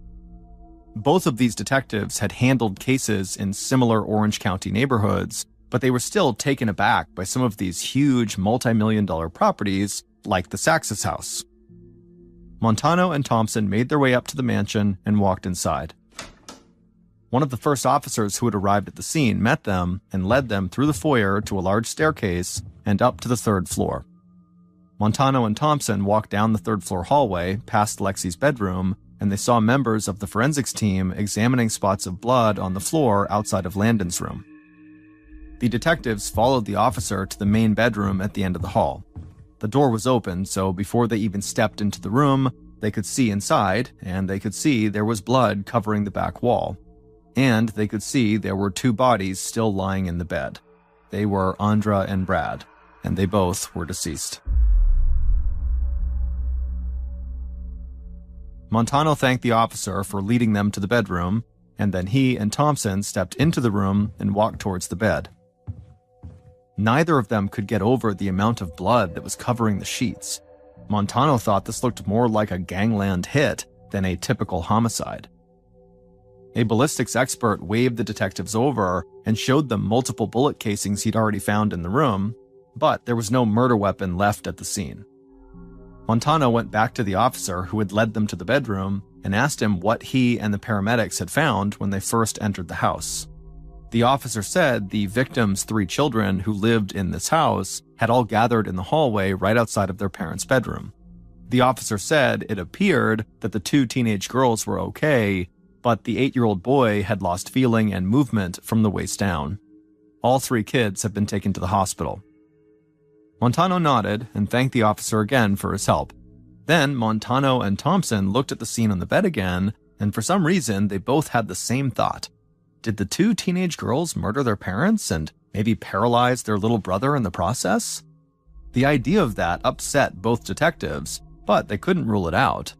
Both of these detectives had handled cases in similar Orange County neighborhoods, but they were still taken aback by some of these huge multi-million-dollar properties like the Saxes house. Montano and Thompson made their way up to the mansion and walked inside. One of the first officers who had arrived at the scene met them and led them through the foyer to a large staircase and up to the 3rd floor. Montano and Thompson walked down the 3rd floor hallway past Lexi's bedroom, and they saw members of the forensics team examining spots of blood on the floor outside of Landon's room. The detectives followed the officer to the main bedroom at the end of the hall. The door was open, so before they even stepped into the room, they could see inside, and they could see there was blood covering the back wall. And they could see there were 2 bodies still lying in the bed. They were Andra and Brad, and they both were deceased. Montano thanked the officer for leading them to the bedroom, and then he and Thompson stepped into the room and walked towards the bed. Neither of them could get over the amount of blood that was covering the sheets. Montano thought this looked more like a gangland hit than a typical homicide. A ballistics expert waved the detectives over and showed them multiple bullet casings he'd already found in the room, but there was no murder weapon left at the scene. Montano went back to the officer who had led them to the bedroom and asked him what he and the paramedics had found when they first entered the house. The officer said the victims' 3 children who lived in this house had all gathered in the hallway right outside of their parents' bedroom. The officer said it appeared that the 2 teenage girls were okay, but the 8-year-old boy had lost feeling and movement from the waist down. All 3 kids have been taken to the hospital. Montano nodded and thanked the officer again for his help. Then Montano and Thompson looked at the scene on the bed again, and for some reason they both had the same thought. Did the 2 teenage girls murder their parents and maybe paralyze their little brother in the process? The idea of that upset both detectives, but they couldn't rule it out.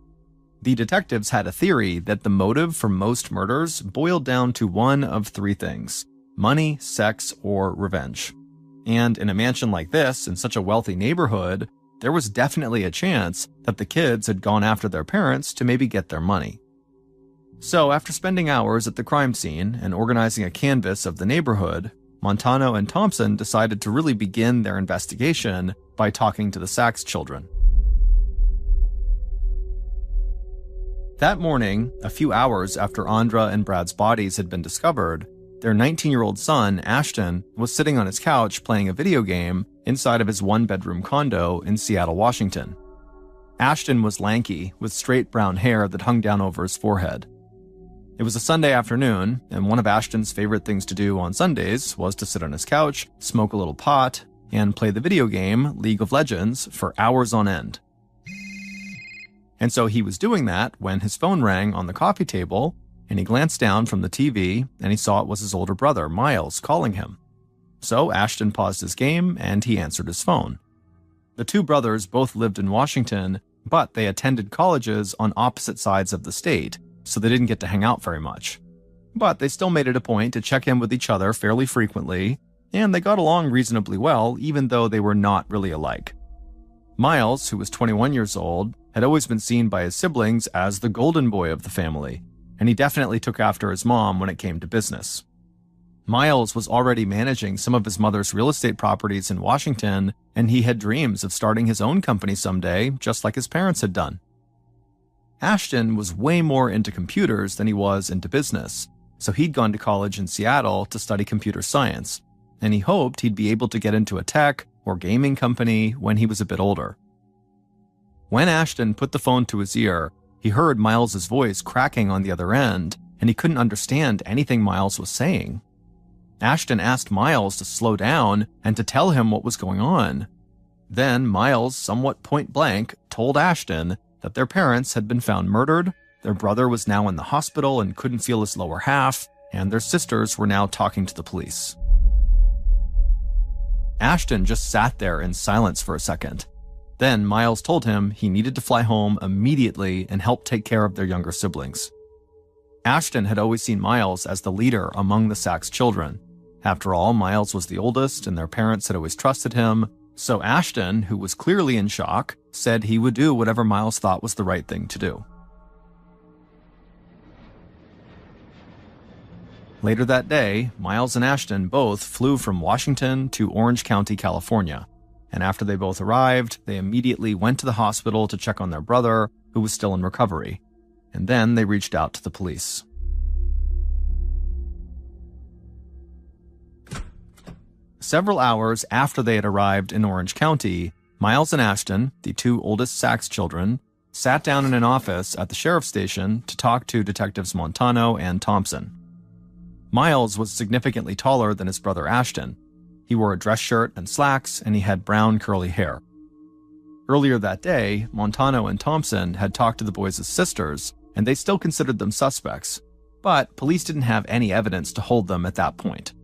The detectives had a theory that the motive for most murders boiled down to one of 3 things: money, sex, or revenge. And in a mansion like this, in such a wealthy neighborhood, there was definitely a chance that the kids had gone after their parents to maybe get their money. So after spending hours at the crime scene and organizing a canvass of the neighborhood, Montano and Thompson decided to really begin their investigation by talking to the Sachs children. That morning, a few hours after Andra and Brad's bodies had been discovered, their 19-year-old son, Ashton, was sitting on his couch playing a video game inside of his 1-bedroom condo in Seattle, Washington. Ashton was lanky, with straight brown hair that hung down over his forehead. It was a Sunday afternoon, and one of Ashton's favorite things to do on Sundays was to sit on his couch, smoke a little pot, and play the video game League of Legends for hours on end. And so he was doing that when his phone rang on the coffee table, and he glanced down from the TV, and he saw it was his older brother, Miles, calling him. So Ashton paused his game, and he answered his phone. The two brothers both lived in Washington, but they attended colleges on opposite sides of the state, so they didn't get to hang out very much. But they still made it a point to check in with each other fairly frequently, and they got along reasonably well, even though they were not really alike. Miles, who was 21 years old, had always been seen by his siblings as the golden boy of the family, and he definitely took after his mom when it came to business. Miles was already managing some of his mother's real estate properties in Washington, and he had dreams of starting his own company someday, just like his parents had done. Ashton was way more into computers than he was into business, so he'd gone to college in Seattle to study computer science, and he hoped he'd be able to get into a tech or gaming company when he was a bit older. When Ashton put the phone to his ear, he heard Miles's voice cracking on the other end, and he couldn't understand anything Miles was saying. Ashton asked Miles to slow down and to tell him what was going on. Then Miles, somewhat point-blank, told Ashton that their parents had been found murdered, their brother was now in the hospital and couldn't feel his lower half, and their sisters were now talking to the police. Ashton just sat there in silence for a second. Then Miles told him he needed to fly home immediately and help take care of their younger siblings. Ashton had always seen Miles as the leader among the Sachs children. After all, Miles was the oldest and their parents had always trusted him, so Ashton, who was clearly in shock, said he would do whatever Miles thought was the right thing to do. Later that day, Miles and Ashton both flew from Washington to Orange County, California, and after they both arrived, they immediately went to the hospital to check on their brother, who was still in recovery, and then they reached out to the police. Several hours after they had arrived in Orange County, Miles and Ashton, the two oldest Sachs children, sat down in an office at the sheriff's station to talk to Detectives Montano and Thompson. Miles was significantly taller than his brother Ashton. He wore a dress shirt and slacks, and he had brown curly hair. Earlier that day, Montano and Thompson had talked to the boys' sisters, and they still considered them suspects, but police didn't have any evidence to hold them at that point.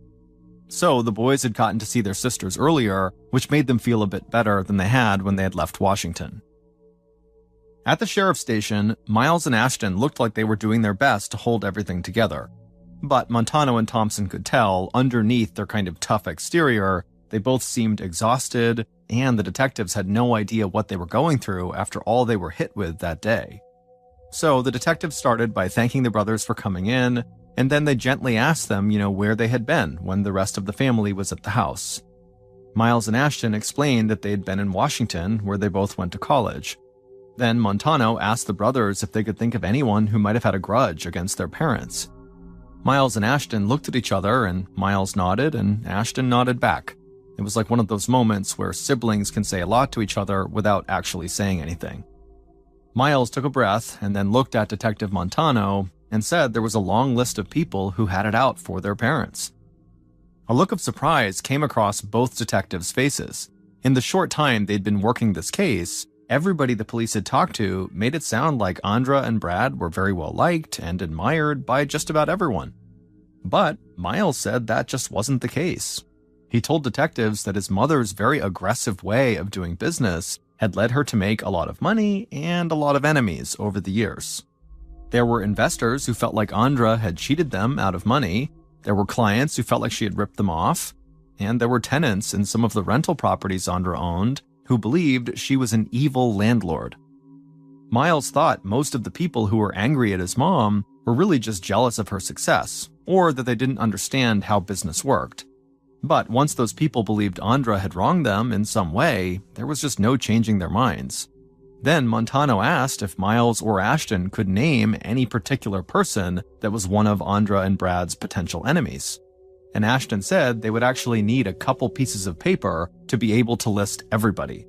So the boys had gotten to see their sisters earlier, which made them feel a bit better than they had when they had left Washington. At the sheriff's station, Miles and Ashton looked like they were doing their best to hold everything together. But Montano and Thompson could tell, underneath their kind of tough exterior, they both seemed exhausted, and the detectives had no idea what they were going through after all they were hit with that day. So the detectives started by thanking the brothers for coming in, and then they gently asked them, where they had been when the rest of the family was at the house. Miles and Ashton explained that they had been in Washington, where they both went to college. Then Montano asked the brothers if they could think of anyone who might have had a grudge against their parents. Miles and Ashton looked at each other, and Miles nodded, and Ashton nodded back. It was like one of those moments where siblings can say a lot to each other without actually saying anything. Miles took a breath and then looked at Detective Montano and said there was a long list of people who had it out for their parents. A look of surprise came across both detectives' faces. In the short time they'd been working this case, everybody the police had talked to made it sound like Andra and Brad were very well liked and admired by just about everyone. But Miles said that just wasn't the case. He told detectives that his mother's very aggressive way of doing business had led her to make a lot of money and a lot of enemies over the years. There were investors who felt like Andra had cheated them out of money, there were clients who felt like she had ripped them off, and there were tenants in some of the rental properties Andra owned who believed she was an evil landlord. Miles thought most of the people who were angry at his mom were really just jealous of her success, or that they didn't understand how business worked. But once those people believed Andra had wronged them in some way, there was just no changing their minds. Then Montano asked if Miles or Ashton could name any particular person that was one of Andra and Brad's potential enemies. And Ashton said they would actually need a couple pieces of paper to be able to list everybody.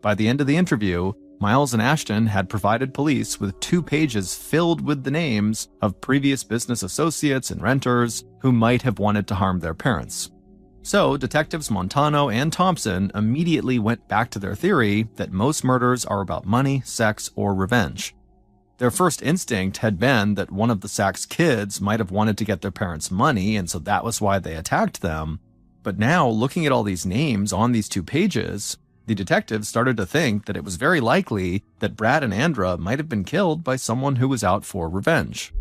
By the end of the interview, Miles and Ashton had provided police with 2 pages filled with the names of previous business associates and renters who might have wanted to harm their parents. So detectives Montano and Thompson immediately went back to their theory that most murders are about money, sex, or revenge. Their first instinct had been that one of the Sachs kids might have wanted to get their parents' money, and so that was why they attacked them. But now, looking at all these names on these 2 pages, the detectives started to think that it was very likely that Brad and Andra might have been killed by someone who was out for revenge.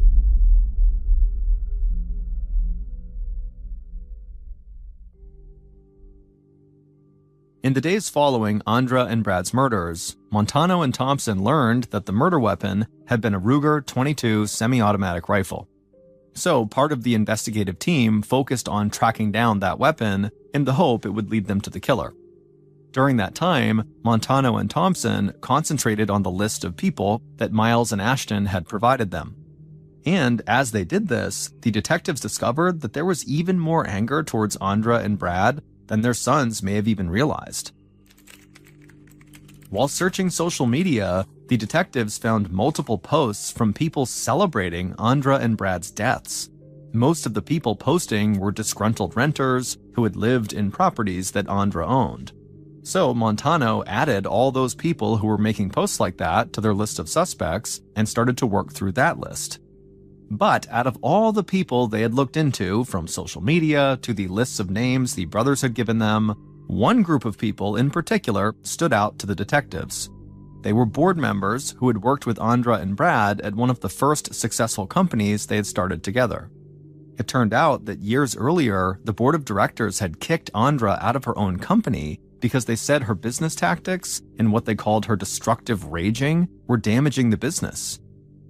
In the days following Andra and Brad's murders, Montano and Thompson learned that the murder weapon had been a Ruger .22 semi-automatic rifle. So part of the investigative team focused on tracking down that weapon in the hope it would lead them to the killer. During that time, Montano and Thompson concentrated on the list of people that Miles and Ashton had provided them. And as they did this, the detectives discovered that there was even more anger towards Andra and Brad than their sons may have even realized. While searching social media, the detectives found multiple posts from people celebrating Andra and Brad's deaths. Most of the people posting were disgruntled renters who had lived in properties that Andra owned. So Montano added all those people who were making posts like that to their list of suspects and started to work through that list. But out of all the people they had looked into, from social media to the lists of names the brothers had given them, one group of people in particular stood out to the detectives. They were board members who had worked with Andra and Brad at one of the first successful companies they had started together. It turned out that years earlier, the board of directors had kicked Andra out of her own company because they said her business tactics and what they called her destructive raging were damaging the business.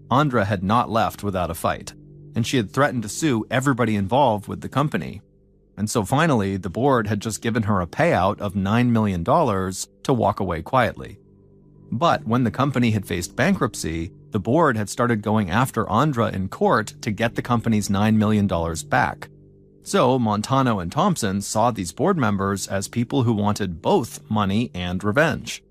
Andra had not left without a fight, and she had threatened to sue everybody involved with the company. And so finally, the board had just given her a payout of $9 million to walk away quietly. But when the company had faced bankruptcy, the board had started going after Andra in court to get the company's $9 million back. So Montano and Thompson saw these board members as people who wanted both money and revenge.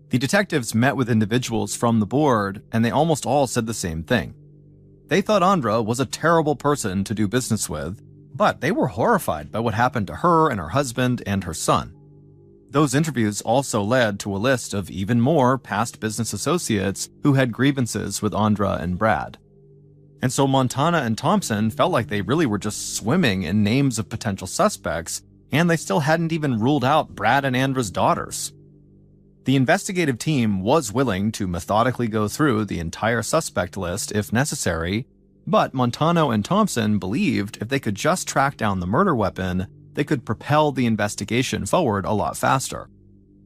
The detectives met with individuals from the board, and they almost all said the same thing. They thought Andra was a terrible person to do business with, but they were horrified by what happened to her and her husband and her son. Those interviews also led to a list of even more past business associates who had grievances with Andra and Brad. And so Montana and Thompson felt like they really were just swimming in names of potential suspects, and they still hadn't even ruled out Brad and Andra's daughters. The investigative team was willing to methodically go through the entire suspect list if necessary, but Montano and Thompson believed if they could just track down the murder weapon, they could propel the investigation forward a lot faster.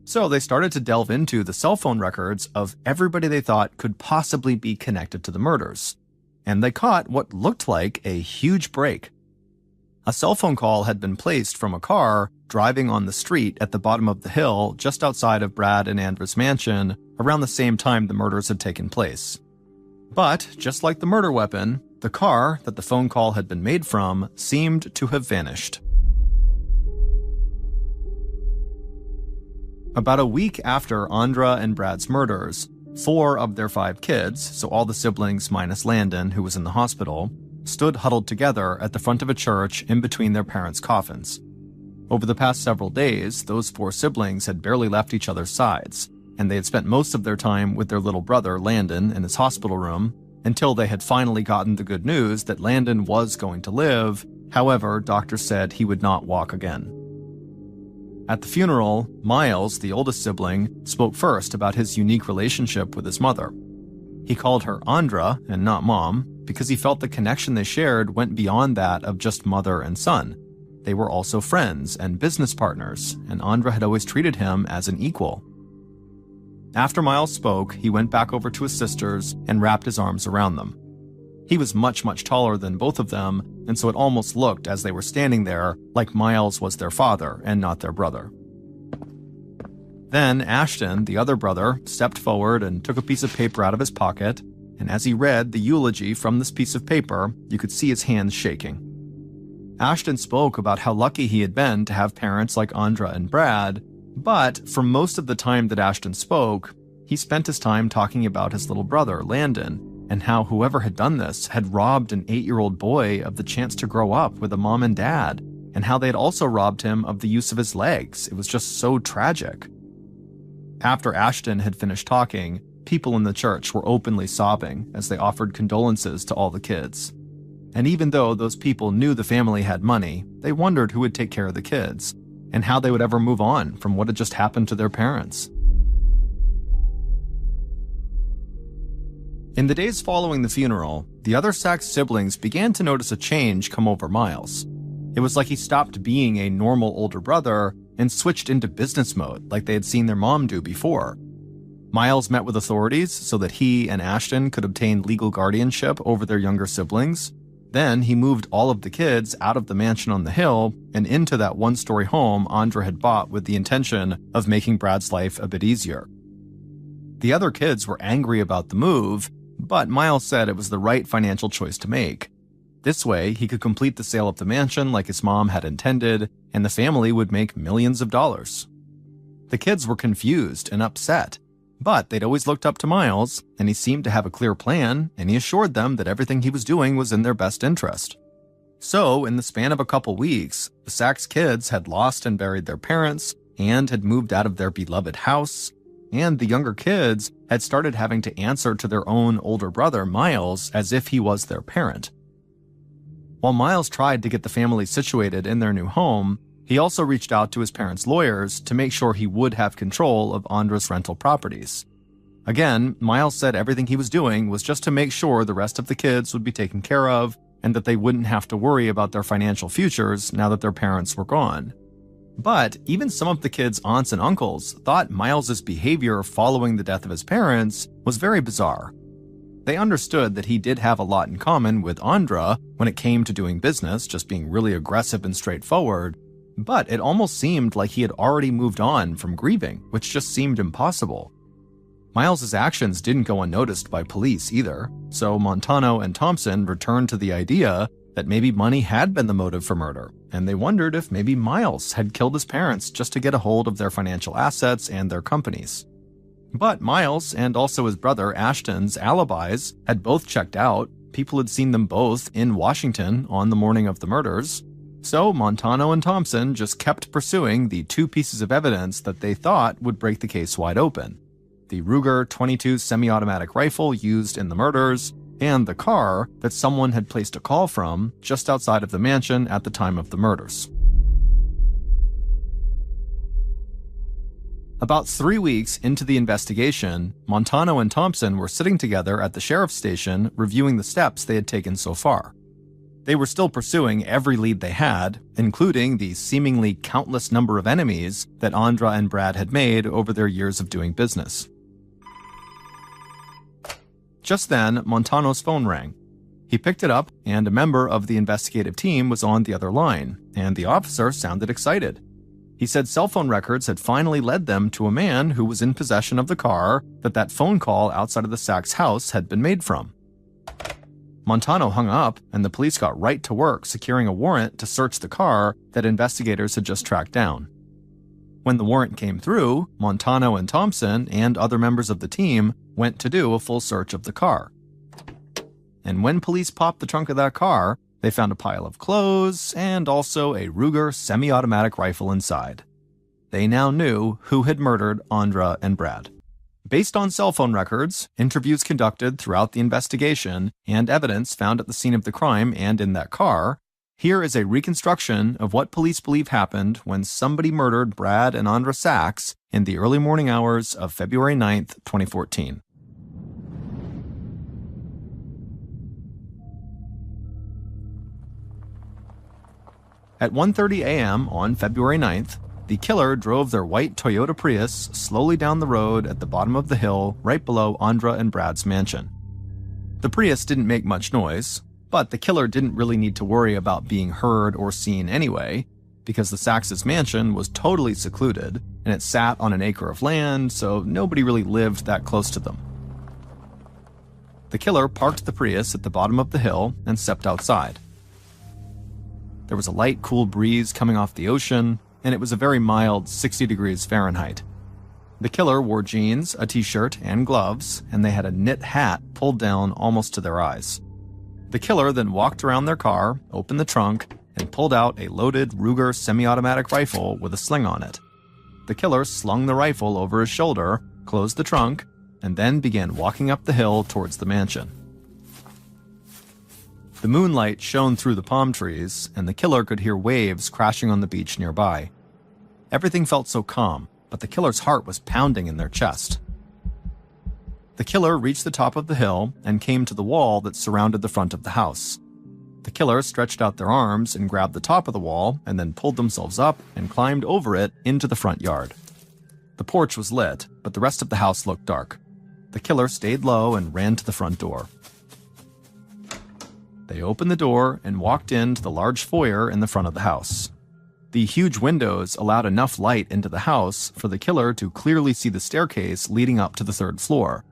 So they started to delve into the cell phone records of everybody they thought could possibly be connected to the murders. And they caught what looked like a huge break. A cell phone call had been placed from a car driving on the street at the bottom of the hill just outside of Brad and Andra's mansion around the same time the murders had taken place. But, just like the murder weapon, the car that the phone call had been made from seemed to have vanished. About a week after Andra and Brad's murders, 4 of their 5 kids, so all the siblings minus Landon, who was in the hospital, stood huddled together at the front of a church in between their parents' coffins. Over the past several days, those 4 siblings had barely left each other's sides, and they had spent most of their time with their little brother, Landon, in his hospital room, until they had finally gotten the good news that Landon was going to live. However, doctors said he would not walk again. At the funeral, Miles, the oldest sibling, spoke first about his unique relationship with his mother. He called her Andra and not Mom because he felt the connection they shared went beyond that of just mother and son. They were also friends and business partners, and Andra had always treated him as an equal. After Miles spoke, he went back over to his sisters and wrapped his arms around them. He was much, much taller than both of them, and so it almost looked, as they were standing there, like Miles was their father and not their brother. Then Ashton, the other brother, stepped forward and took a piece of paper out of his pocket, and as he read the eulogy from this piece of paper, you could see his hands shaking. Ashton spoke about how lucky he had been to have parents like Andra and Brad, but for most of the time that Ashton spoke, he spent his time talking about his little brother, Landon, and how whoever had done this had robbed an 8-year-old boy of the chance to grow up with a mom and dad, and how they had also robbed him of the use of his legs. It was just so tragic. After Ashton had finished talking, people in the church were openly sobbing as they offered condolences to all the kids. And even though those people knew the family had money, they wondered who would take care of the kids, and how they would ever move on from what had just happened to their parents. In the days following the funeral, the other Sachs siblings began to notice a change come over Miles. It was like he stopped being a normal older brother and switched into business mode like they had seen their mom do before. Miles met with authorities so that he and Ashton could obtain legal guardianship over their younger siblings. Then he moved all of the kids out of the mansion on the hill and into that one-story home Andra had bought with the intention of making Brad's life a bit easier. The other kids were angry about the move, but Miles said it was the right financial choice to make. This way, he could complete the sale of the mansion like his mom had intended, and the family would make millions of dollars. The kids were confused and upset, but they'd always looked up to Miles, and he seemed to have a clear plan, and he assured them that everything he was doing was in their best interest. So, in the span of a couple weeks, the Sachs kids had lost and buried their parents, and had moved out of their beloved house, and the younger kids had started having to answer to their own older brother, Miles, as if he was their parent. While Miles tried to get the family situated in their new home, he also reached out to his parents' lawyers to make sure he would have control of Andra's rental properties. Again, Miles said everything he was doing was just to make sure the rest of the kids would be taken care of and that they wouldn't have to worry about their financial futures now that their parents were gone. But even some of the kids' aunts and uncles thought Miles's behavior following the death of his parents was very bizarre. They understood that he did have a lot in common with Andra when it came to doing business, just being really aggressive and straightforward, but it almost seemed like he had already moved on from grieving, which just seemed impossible. Miles's actions didn't go unnoticed by police either, so Montano and Thompson returned to the idea that maybe money had been the motive for murder, and they wondered if maybe Miles had killed his parents just to get a hold of their financial assets and their companies. But Miles and also his brother Ashton's alibis had both checked out. People had seen them both in Washington on the morning of the murders. So Montano and Thompson just kept pursuing the two pieces of evidence that they thought would break the case wide open: the Ruger .22 semi-automatic rifle used in the murders, and the car that someone had placed a call from just outside of the mansion at the time of the murders. About 3 weeks into the investigation, Montano and Thompson were sitting together at the sheriff's station reviewing the steps they had taken so far. They were still pursuing every lead they had, including the seemingly countless number of enemies that Andra and Brad had made over their years of doing business. Just then, Montano's phone rang. He picked it up, and a member of the investigative team was on the other line, and the officer sounded excited. He said cell phone records had finally led them to a man who was in possession of the car that phone call outside of the Sachs house had been made from. Montano hung up, and the police got right to work securing a warrant to search the car that investigators had just tracked down. When the warrant came through, Montano and Thompson and other members of the team went to do a full search of the car. And when police popped the trunk of that car, they found a pile of clothes and also a Ruger semi-automatic rifle inside. They now knew who had murdered Andra and Brad. Based on cell phone records, interviews conducted throughout the investigation, and evidence found at the scene of the crime and in that car, here is a reconstruction of what police believe happened when somebody murdered Brad and Andra Sachs in the early morning hours of February 9th, 2014. At 1:30 a.m. on February 9th, the killer drove their white Toyota Prius slowly down the road at the bottom of the hill right below Andra and Brad's mansion. The Prius didn't make much noise, but the killer didn't really need to worry about being heard or seen anyway, because the Sachs' mansion was totally secluded, and it sat on an acre of land, so nobody really lived that close to them. The killer parked the Prius at the bottom of the hill and stepped outside. There was a light, cool breeze coming off the ocean, and it was a very mild 60 degrees Fahrenheit. The killer wore jeans, a t-shirt, and gloves, and they had a knit hat pulled down almost to their eyes. The killer then walked around their car, opened the trunk, and pulled out a loaded Ruger semi-automatic rifle with a sling on it. The killer slung the rifle over his shoulder, closed the trunk, and then began walking up the hill towards the mansion. The moonlight shone through the palm trees, and the killer could hear waves crashing on the beach nearby. Everything felt so calm, but the killer's heart was pounding in their chest. The killer reached the top of the hill and came to the wall that surrounded the front of the house. The killer stretched out their arms and grabbed the top of the wall and then pulled themselves up and climbed over it into the front yard. The porch was lit, but the rest of the house looked dark. The killer stayed low and ran to the front door. They opened the door and walked into the large foyer in the front of the house. The huge windows allowed enough light into the house for the killer to clearly see the staircase leading up to the third floor.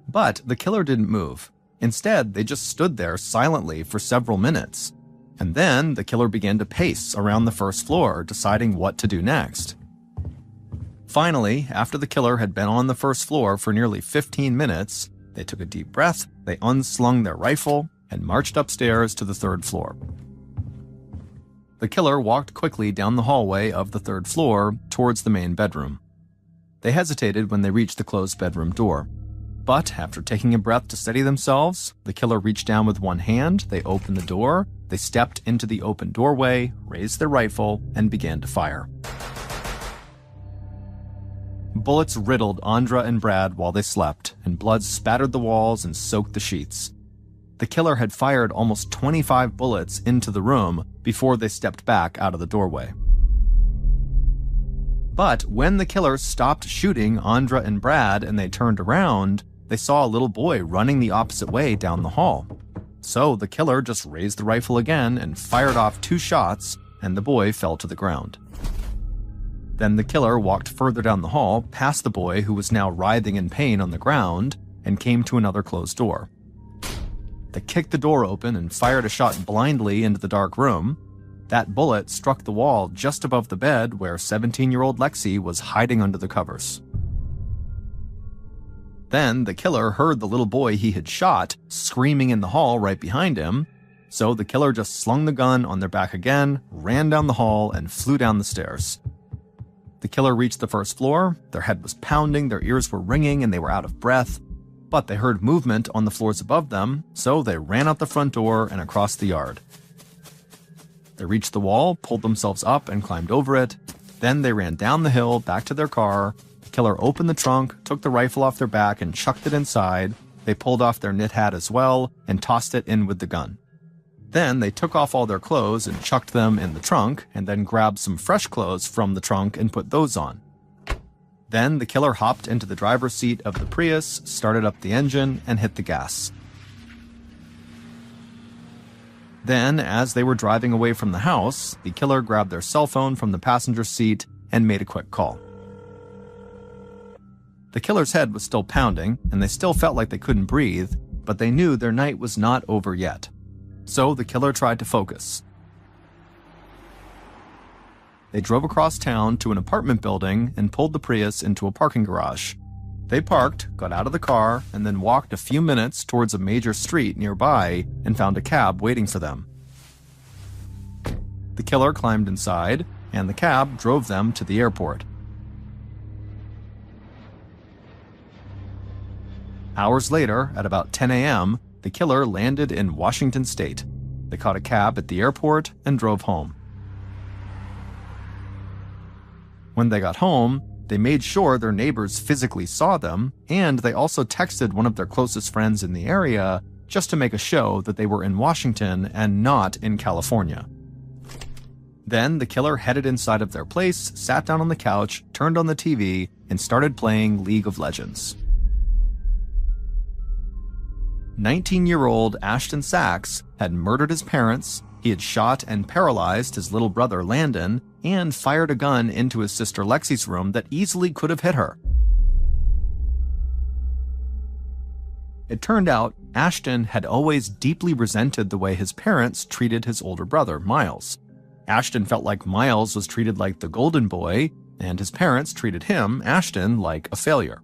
But the killer didn't move. Instead, they just stood there silently for several minutes. And then the killer began to pace around the first floor, deciding what to do next. Finally, after the killer had been on the first floor for nearly 15 minutes, they took a deep breath, they unslung their rifle, and marched upstairs to the third floor. The killer walked quickly down the hallway of the third floor towards the main bedroom. They hesitated when they reached the closed bedroom door. But after taking a breath to steady themselves, the killer reached down with one hand, they opened the door, they stepped into the open doorway, raised their rifle, and began to fire. Bullets riddled Andra and Brad while they slept, and blood spattered the walls and soaked the sheets. The killer had fired almost 25 bullets into the room before they stepped back out of the doorway. But when the killer stopped shooting Andra and Brad and they turned around, they saw a little boy running the opposite way down the hall. So the killer just raised the rifle again and fired off 2 shots, and the boy fell to the ground. Then the killer walked further down the hall, past the boy who was now writhing in pain on the ground, and came to another closed door. They kicked the door open and fired a shot blindly into the dark room. That bullet struck the wall just above the bed where 17-year-old Lexi was hiding under the covers. Then the killer heard the little boy he had shot screaming in the hall right behind him, so the killer just slung the gun on their back again, ran down the hall, and flew down the stairs. The killer reached the first floor, their head was pounding, their ears were ringing, and they were out of breath. But they heard movement on the floors above them, so they ran out the front door and across the yard. They reached the wall, pulled themselves up, and climbed over it. Then they ran down the hill, back to their car. The killer opened the trunk, took the rifle off their back, and chucked it inside. They pulled off their knit hat as well, and tossed it in with the gun. Then they took off all their clothes and chucked them in the trunk, and then grabbed some fresh clothes from the trunk and put those on. Then the killer hopped into the driver's seat of the Prius, started up the engine, and hit the gas. Then, as they were driving away from the house, the killer grabbed their cell phone from the passenger seat and made a quick call. The killer's head was still pounding, and they still felt like they couldn't breathe, but they knew their night was not over yet. So the killer tried to focus. They drove across town to an apartment building and pulled the Prius into a parking garage. They parked, got out of the car, and then walked a few minutes towards a major street nearby and found a cab waiting for them. The killer climbed inside, and the cab drove them to the airport. Hours later, at about 10 a.m., the killer landed in Washington State. They caught a cab at the airport and drove home. When they got home, they made sure their neighbors physically saw them, and they also texted one of their closest friends in the area just to make a show that they were in Washington and not in California. Then the killer headed inside of their place, sat down on the couch, turned on the TV, and started playing League of Legends. 19-year-old Ashton Sachs had murdered his parents, he had shot and paralyzed his little brother Landon, and fired a gun into his sister Lexi's room that easily could have hit her. It turned out Ashton had always deeply resented the way his parents treated his older brother, Miles. Ashton felt like Miles was treated like the golden boy, and his parents treated him, Ashton, like a failure.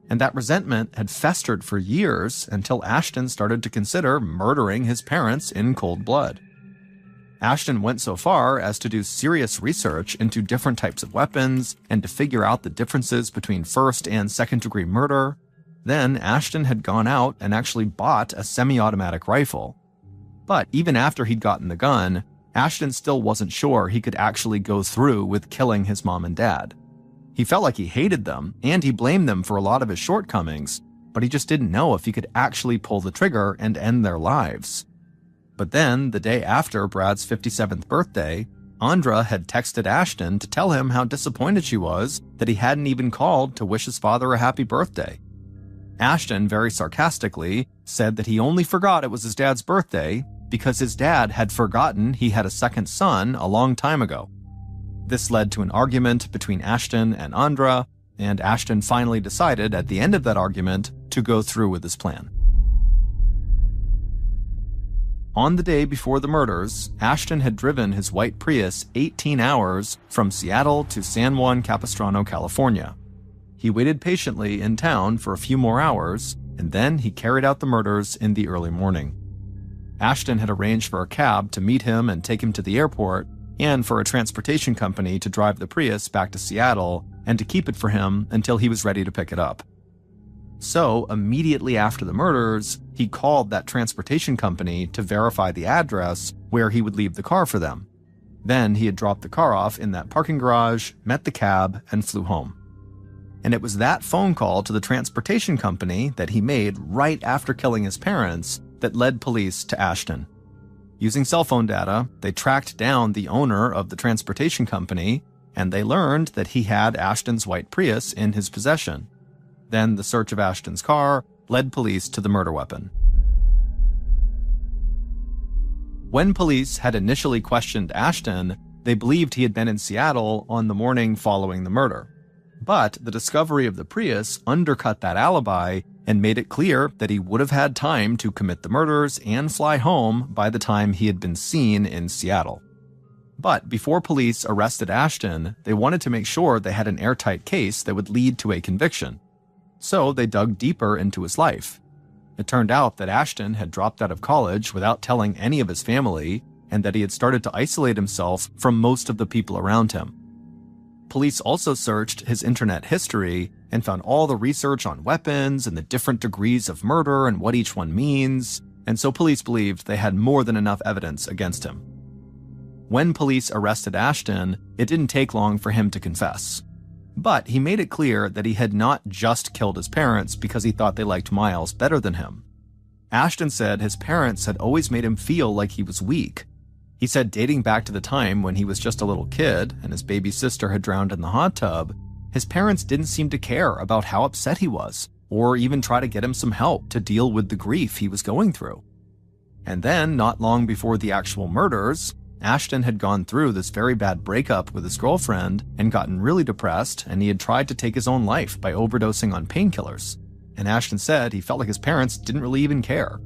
And that resentment had festered for years until Ashton started to consider murdering his parents in cold blood. Ashton went so far as to do serious research into different types of weapons and to figure out the differences between first and second-degree murder. Then Ashton had gone out and actually bought a semi-automatic rifle. But even after he'd gotten the gun, Ashton still wasn't sure he could actually go through with killing his mom and dad. He felt like he hated them, and he blamed them for a lot of his shortcomings, but he just didn't know if he could actually pull the trigger and end their lives. But then, the day after Brad's 57th birthday, Andra had texted Ashton to tell him how disappointed she was that he hadn't even called to wish his father a happy birthday. Ashton, very sarcastically, said that he only forgot it was his dad's birthday because his dad had forgotten he had a second son a long time ago. This led to an argument between Ashton and Andra, and Ashton finally decided at the end of that argument to go through with his plan. On the day before the murders, Ashton had driven his white Prius 18 hours from Seattle to San Juan Capistrano, California. He waited patiently in town for a few more hours, and then he carried out the murders in the early morning. Ashton had arranged for a cab to meet him and take him to the airport, and for a transportation company to drive the Prius back to Seattle and to keep it for him until he was ready to pick it up. So, immediately after the murders, he called that transportation company to verify the address where he would leave the car for them. Then he had dropped the car off in that parking garage, met the cab, and flew home. And it was that phone call to the transportation company that he made right after killing his parents that led police to Ashton. Using cell phone data, they tracked down the owner of the transportation company, and they learned that he had Ashton's white Prius in his possession. Then the search of Ashton's car led police to the murder weapon. When police had initially questioned Ashton, they believed he had been in Seattle on the morning following the murder. But the discovery of the Prius undercut that alibi and made it clear that he would have had time to commit the murders and fly home by the time he had been seen in Seattle. But before police arrested Ashton, they wanted to make sure they had an airtight case that would lead to a conviction. So they dug deeper into his life. It turned out that Ashton had dropped out of college without telling any of his family, and that he had started to isolate himself from most of the people around him. Police also searched his internet history and found all the research on weapons and the different degrees of murder and what each one means, and so police believed they had more than enough evidence against him. When police arrested Ashton, it didn't take long for him to confess. But he made it clear that he had not just killed his parents because he thought they liked Miles better than him. Ashton said his parents had always made him feel like he was weak. He said dating back to the time when he was just a little kid and his baby sister had drowned in the hot tub, his parents didn't seem to care about how upset he was, or even try to get him some help to deal with the grief he was going through. And then, not long before the actual murders, Ashton had gone through this very bad breakup with his girlfriend and gotten really depressed, and he had tried to take his own life by overdosing on painkillers. And Ashton said he felt like his parents didn't really even care.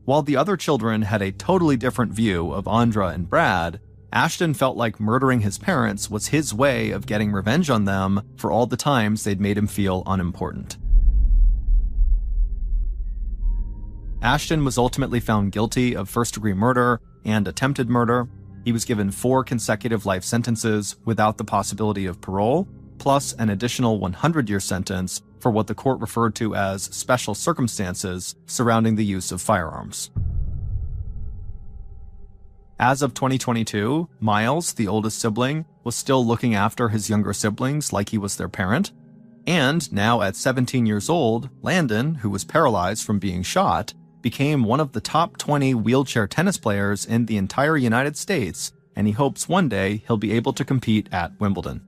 While the other children had a totally different view of Andra and Brad, Ashton felt like murdering his parents was his way of getting revenge on them for all the times they'd made him feel unimportant. Ashton was ultimately found guilty of first-degree murder and attempted murder. He was given 4 consecutive life sentences without the possibility of parole, plus an additional 100-year sentence for what the court referred to as special circumstances surrounding the use of firearms. As of 2022, Miles, the oldest sibling, was still looking after his younger siblings like he was their parent. And now at 17 years old, Landon, who was paralyzed from being shot, became one of the top 20 wheelchair tennis players in the entire United States, and he hopes one day he'll be able to compete at Wimbledon.